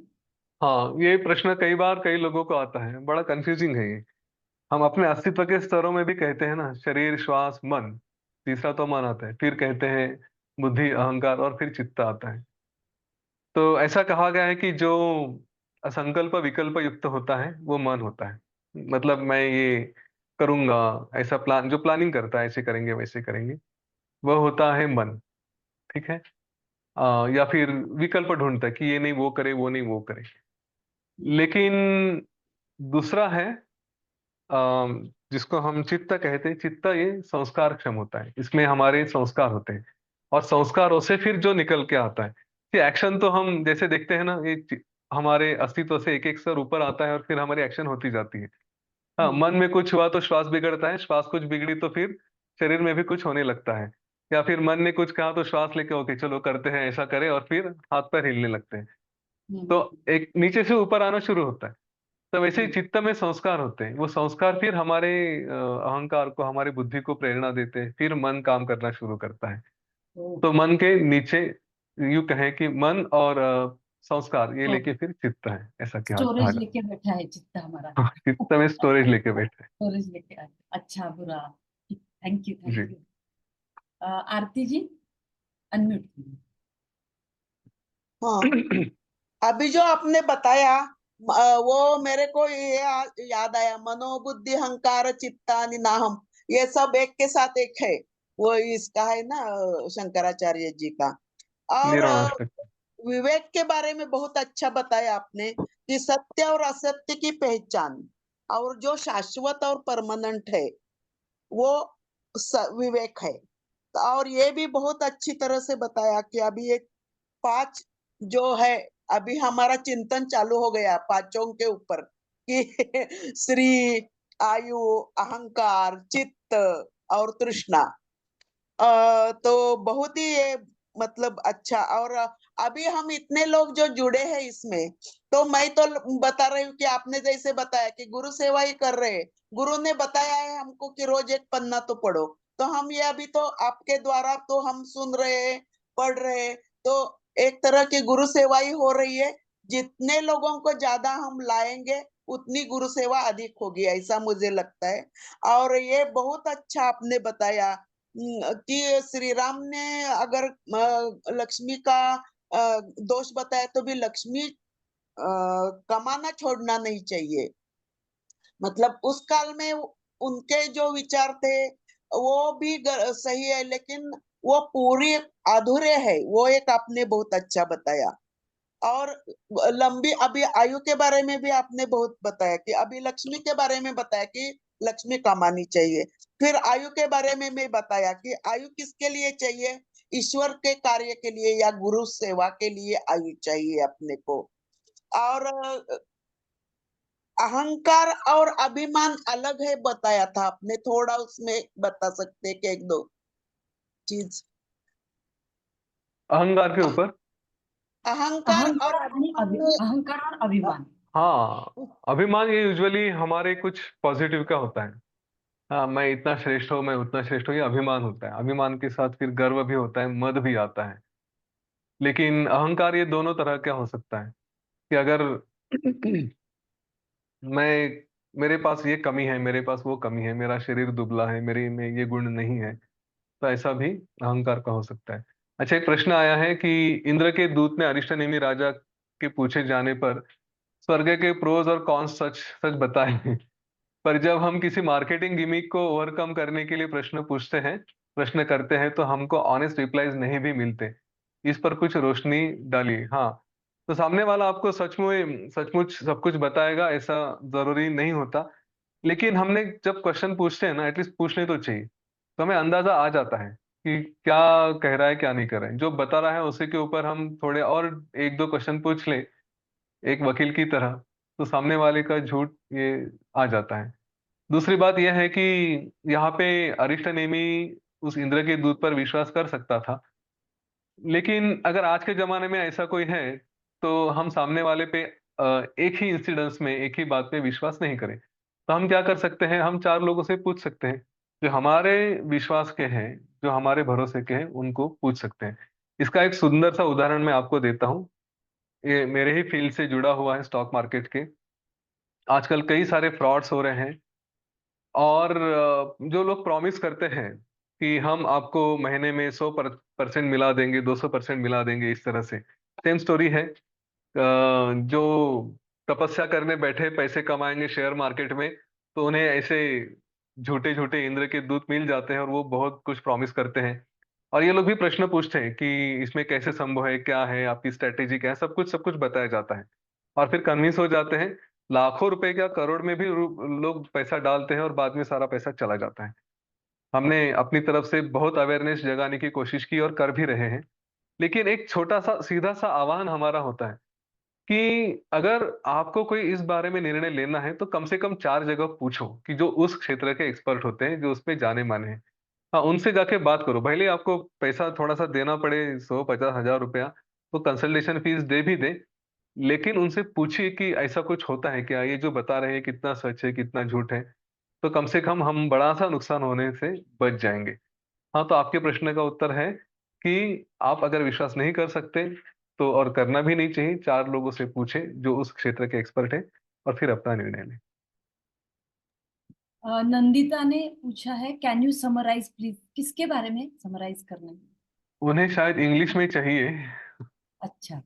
हाँ, ये प्रश्न कई बार कई लोगों को आता है, बड़ा कंफ्यूजिंग है ये। हम अपने अस्तित्व के स्तरों में भी कहते हैं ना, शरीर, श्वास, मन, तीसरा तो मन आता है, फिर कहते हैं बुद्धि, अहंकार, और फिर चित्त आता है। तो ऐसा कहा गया है कि जो असंकल्प विकल्प युक्त होता है वो मन होता है। मतलब मैं ये करूंगा, ऐसा प्लान, जो प्लानिंग करता है, ऐसे करेंगे वैसे करेंगे, वह होता है मन। ठीक है। या फिर विकल्प ढूंढता है कि ये नहीं वो करे, वो नहीं वो करे। लेकिन दूसरा है, जिसको हम चित्त कहते हैं। चित्त ये संस्कार क्षम होता है, इसमें हमारे संस्कार होते हैं, और संस्कारों से फिर जो निकल के आता है, कि एक्शन तो हम जैसे देखते हैं ना, हमारे अस्तित्व से एक एक स्तर ऊपर आता है और फिर हमारी एक्शन होती जाती है। हाँ, मन में कुछ हुआ तो श्वास बिगड़ता है, श्वास कुछ बिगड़ी तो फिर शरीर में भी कुछ होने लगता है। या फिर मन ने कुछ कहा तो श्वास लेके ओके चलो करते हैं, ऐसा करें, और फिर हाथ पैर हिलने लगते हैं। तो हम्म। एक नीचे से ऊपर आना शुरू होता है। तो वैसे ही हम्म। चित्त में संस्कार होते हैं, वो संस्कार फिर हमारे अहंकार को, हमारी बुद्धि को प्रेरणा देते हैं, फिर मन काम करना शुरू करता है। ओ, तो मन के नीचे यूं कहें कि मन और संस्कार ये तो लेके फिर चित्त है, ऐसा कहा स्टोरेज जाता लेके बैठा है चित्त हमारा। है। हाँ, चित्त में स्टोरेज लेके बैठे स्टोरेज लेके अच्छा बुरा। थैंक यू हैं। Thank you. Aarti ji, unmute कीजिए। हाँ, जी। अभी जो आपने बताया वो मेरे को ये याद आया, मनोबुद्धि अहंकार चित्तानि नाहम, ये सब एक के साथ एक है। वो इसका है ना, शंकराचार्य जी का। और निर्वाणाष्टक। विवेक के बारे में बहुत अच्छा बताया आपने कि सत्य और असत्य की पहचान, और जो शाश्वत और परमानेंट है वो विवेक है। और ये भी बहुत अच्छी तरह से बताया कि अभी ये पांच जो है, अभी हमारा चिंतन चालू हो गया पांचों के ऊपर कि श्री, आयु, अहंकार, चित्त और तृष्णा। तो बहुत ही ये मतलब अच्छा। और अभी हम इतने लोग जो जुड़े हैं इसमें, तो मैं तो बता रही हूँ कि आपने जैसे बताया कि गुरु सेवा ही कर रहे हैं। गुरु ने बताया है हमको कि रोज एक पन्ना तो पढ़ो, तो हम ये अभी तो आपके द्वारा तो हम सुन रहे हैं, पढ़ रहे हैं, तो एक तरह की गुरु सेवा ही हो रही है। जितने लोगों को ज्यादा हम लाएंगे उतनी गुरु सेवा अधिक होगी, ऐसा मुझे लगता है। और ये बहुत अच्छा आपने बताया कि श्री राम ने अगर लक्ष्मी का दोष बताया तो भी लक्ष्मी कमाना छोड़ना नहीं चाहिए। मतलब उस काल में उनके जो विचार थे वो भी सही है, लेकिन वो पूरी अधूरे है, वो एक आपने बहुत अच्छा बताया। और लंबी अभी आयु के बारे में भी आपने बहुत बताया कि अभी लक्ष्मी के बारे में बताया कि लक्ष्मी कमानी चाहिए। फिर आयु के बारे में मैं बताया कि आयु किसके लिए चाहिए, ईश्वर के कार्य के लिए या गुरु सेवा के लिए आयु चाहिए अपने को। और अहंकार और अभिमान अलग है बताया था आपने, थोड़ा उसमें बता सकते हैं कि एक दो चीज। अहंकार के ऊपर। अहंकार और अभिमान में अहंकार और अभिमान। हाँ, अभिमान ये यूजुअली हमारे कुछ पॉजिटिव का होता है। हाँ, मैं इतना श्रेष्ठ हूँ, मैं उतना श्रेष्ठ हूँ, ये अभिमान होता है। अभिमान के साथ फिर गर्व भी होता है, मद भी आता है। लेकिन अहंकार ये दोनों तरह का हो सकता है कि अगर मैं, मेरे पास ये कमी है, मेरे पास वो कमी है, मेरा शरीर दुबला है, मेरे में ये गुण नहीं है, तो ऐसा भी अहंकार का हो सकता है। अच्छा, एक प्रश्न आया है कि इंद्र के दूत ने अरिष्टनेमि राजा के पूछे जाने पर स्वर्ग के प्रोज और कॉन्स सच सच बताए, पर जब हम किसी मार्केटिंग गिमिक को ओवरकम करने के लिए प्रश्न करते हैं तो हमको ऑनेस्ट रिप्लाईज नहीं भी मिलते। इस पर कुछ रोशनी डालिए। हाँ, तो सामने वाला आपको सचमुच सचमुच सब कुछ बताएगा ऐसा जरूरी नहीं होता। लेकिन हमने जब क्वेश्चन पूछते हैं ना, एटलीस्ट पूछने तो चाहिए, तो हमें अंदाजा आ जाता है कि क्या कह रहा है क्या नहीं कर रहा है। जो बता रहा है उसी के ऊपर हम थोड़े और एक दो क्वेश्चन पूछ ले, एक वकील की तरह, तो सामने वाले का झूठ ये आ जाता है। दूसरी बात यह है कि यहाँ पे अरिष्टनेमी उस इंद्र के दूत पर विश्वास कर सकता था। लेकिन अगर आज के जमाने में ऐसा कोई है तो हम सामने वाले पे एक ही इंसिडेंस में, एक ही बात पे विश्वास नहीं करें। तो हम क्या कर सकते हैं, हम चार लोगों से पूछ सकते हैं जो हमारे विश्वास के हैं, जो हमारे भरोसे के हैं, उनको पूछ सकते हैं। इसका एक सुंदर सा उदाहरण मैं आपको देता हूँ। ये मेरे ही फील्ड से जुड़ा हुआ है, स्टॉक मार्केट के। आजकल कई सारे फ्रॉड्स हो रहे हैं, और जो लोग प्रॉमिस करते हैं कि हम आपको महीने में 100% मिला देंगे, 200% मिला देंगे, इस तरह से सेम स्टोरी है। जो तपस्या करने बैठे पैसे कमाएंगे शेयर मार्केट में, तो उन्हें ऐसे झूठे झूठे इंद्र के दूत मिल जाते हैं और वो बहुत कुछ प्रॉमिस करते हैं। और ये लोग भी प्रश्न पूछते हैं कि इसमें कैसे संभव है, क्या है आपकी स्ट्रेटेजी, क्या है, सब कुछ बताया जाता है। और फिर कन्विंस हो जाते हैं। लाखों रुपए क्या, करोड़ में भी लोग पैसा डालते हैं और बाद में सारा पैसा चला जाता है। हमने अपनी तरफ से बहुत अवेयरनेस जगाने की कोशिश की और कर भी रहे हैं। लेकिन एक छोटा सा सीधा सा आह्वान हमारा होता है कि अगर आपको कोई इस बारे में निर्णय लेना है तो कम से कम चार जगह पूछो कि जो उस क्षेत्र के एक्सपर्ट होते हैं, जो उस पे जाने माने हैं। हाँ, उनसे जाके बात करो, भले ही आपको पैसा थोड़ा सा देना पड़े, 150,000 रुपया, तो कंसल्टेशन फीस दे भी दे। लेकिन उनसे पूछिए कि ऐसा कुछ होता है क्या, ये जो बता रहे हैं कितना सच है कितना झूठ है। तो कम से कम हम बड़ा सा नुकसान होने से बच जाएंगे। हाँ, तो आपके प्रश्न का उत्तर है कि आप अगर विश्वास नहीं कर सकते तो, और करना भी नहीं चाहिए, चार लोगों से पूछे जो उस क्षेत्र के एक्सपर्ट है, और फिर अपना निर्णय लें। नंदिता ने पूछा है, कैन यू समराइज प्लीज, किसके बारे में समराइज करना है? उन्हें शायद इंग्लिश में चाहिए। अच्छा।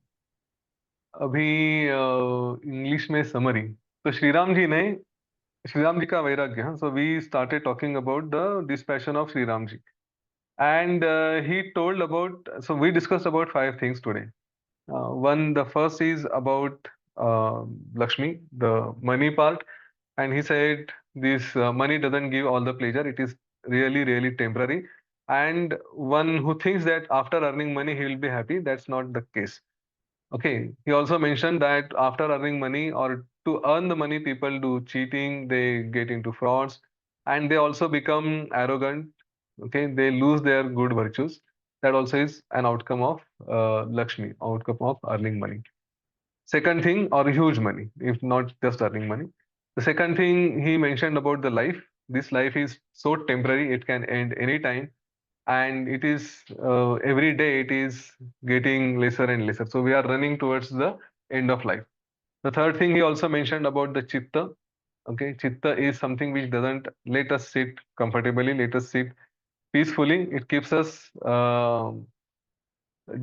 अभी इंग्लिश में समरी। तो श्री राम जी का वैराग्य। हाँ, so we started talking about the dispassion of Sri Ram ji, and he told about, so we discussed about five things today. One, the first is about Lakshmi, the money part, and he said this money doesn't give all the pleasure, it is really really temporary. And one who thinks that after earning money he will be happy, that's not the case. Okay, he also mentioned that after earning money, or to earn the money, people do cheating, they get into frauds, and they also become arrogant. Okay, they lose their good virtues. That also is an outcome of Lakshmi, outcome of earning money. Second thing, or huge money, if not just earning money. The second thing he mentioned about the life. This life is so temporary, it can end anytime, and it is every day it is getting lesser and lesser. So we are running towards the end of life. The third thing he also mentioned about the chitta. Okay, chitta is something which doesn't let us sit comfortably, let us sit peacefully. It keeps us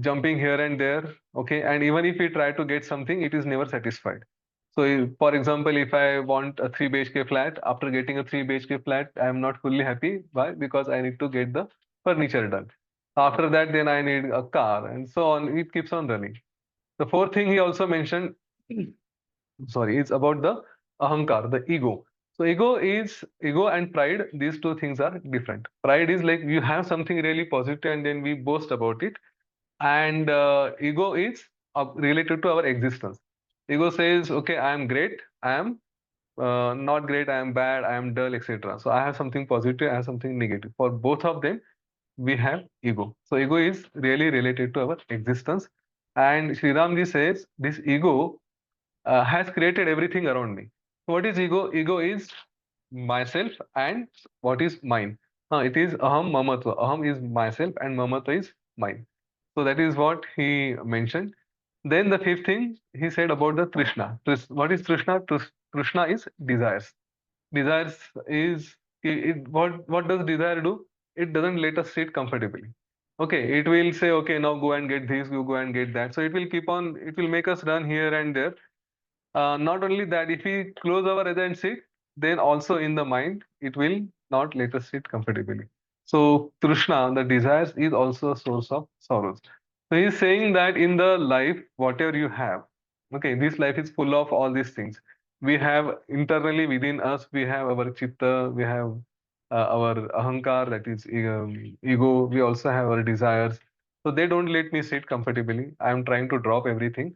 jumping here and there. Okay, and even if we try to get something, it is never satisfied. So, for example, if I want a 3 BHK flat, after getting a 3 BHK flat, I am not fully happy. Why? Because I need to get the furniture done. After that, then I need a car, and so on. It keeps on running. The fourth thing he also mentioned, sorry, is about the ahankar, the ego. So ego and pride. These two things are different. Pride is like you have something really positive and then we boast about it, and ego is related to our existence. Ego says, okay, I am great, I am not great, I am bad, I am dull, etc. So I have something positive, I have something negative. For both of them, we have ego. So ego is really related to our existence. And Sri Ramji says this ego has created everything around me. What is ego? Ego is myself and what is mine. It is aham mamatva. Aham is myself and mamatva is mine. So that is what he mentioned. Then the fifth thing he said about the Trishna. What is Trishna? Trishna is desires. Desires is what does desire do? It doesn't let us sit comfortably. Okay, it will say, okay, now go and get this, you go and get that. So it will keep on, it will make us run here and there. Not only that, if we close our eyes and sit, then also in the mind, it will not let us sit comfortably. So Trishna, the desires, is also a source of sorrows. So he's saying that in the life, whatever you have, okay, this life is full of all these things. We have internally within us, we have our chitta, we have our ahankar, that is ego. We also have our desires. So they don't let me sit comfortably. I am trying to drop everything.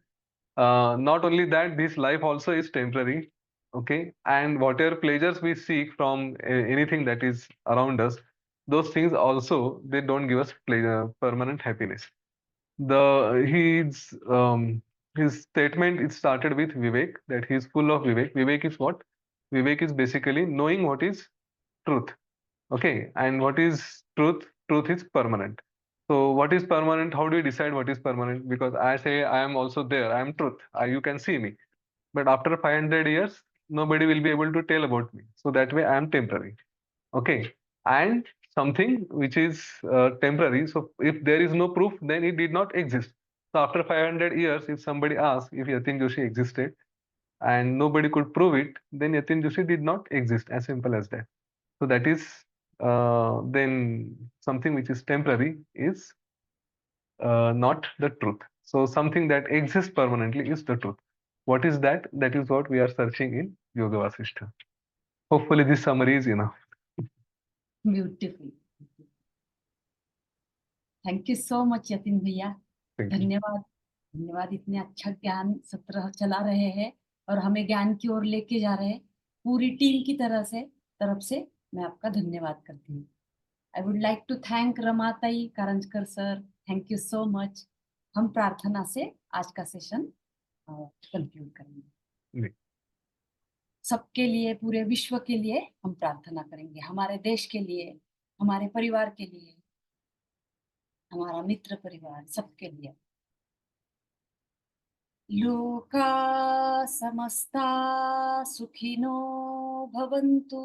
Not only that, this life also is temporary, okay? And whatever pleasures we seek from anything that is around us, those things also, they don't give us pleasure, permanent happiness. His statement, it started with Vivek, that he is full of Vivek. Vivek is what? Vivek is basically knowing what is truth. Okay, and what is truth? Truth is permanent. So what is permanent? How do you decide what is permanent? Because I say I am also there. I am truth. You can see me. But after 500 years, nobody will be able to tell about me. So that way I am temporary. Okay. And something which is temporary. So if there is no proof, then it did not exist. So after 500 years, if somebody asks if Yatin Joshi existed and nobody could prove it, then Yatin Joshi did not exist. As simple as that. So that is then something which is temporary is not the truth. So something that exists permanently is the truth. What is that? That is what we are searching in Yoga Vasishtha. Hopefully this summary is enough. Beautiful. Thank you so much Yatin भैया, Thank you. धन्यवाद। धन्यवाद, इतने अच्छा ज्ञान सत्र चला रहे हैं और हमें ज्ञान की ओर लेके जा रहे हैं। पूरी टीम की तरफ से मैं आपका धन्यवाद करती हूँ। I would like to thank Ramatai Karanjkar sir, thank you so much. हम प्रार्थना से आज का सेशन कंक्लूड करेंगे। जी। सबके लिए, पूरे विश्व के लिए हम प्रार्थना करेंगे, हमारे देश के लिए, हमारे परिवार के लिए, हमारा मित्र परिवार, सबके लिए। लोका समस्ता सुखिनो भवन्तु,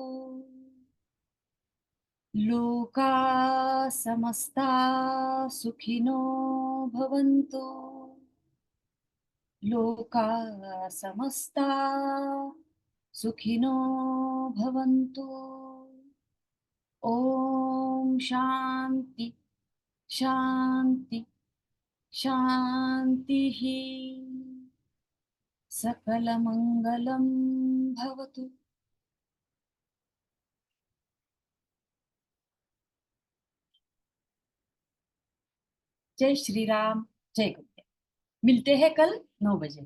लोका समस्ता सुखिनो भवन्तु, लोका समस्ता सुखिनो भवन्तु। ओम शांति शांति शांति ही, सकलमंगलं भवतु। जय श्री राम, जय गुरुदेव। मिलते हैं कल 9 बजे।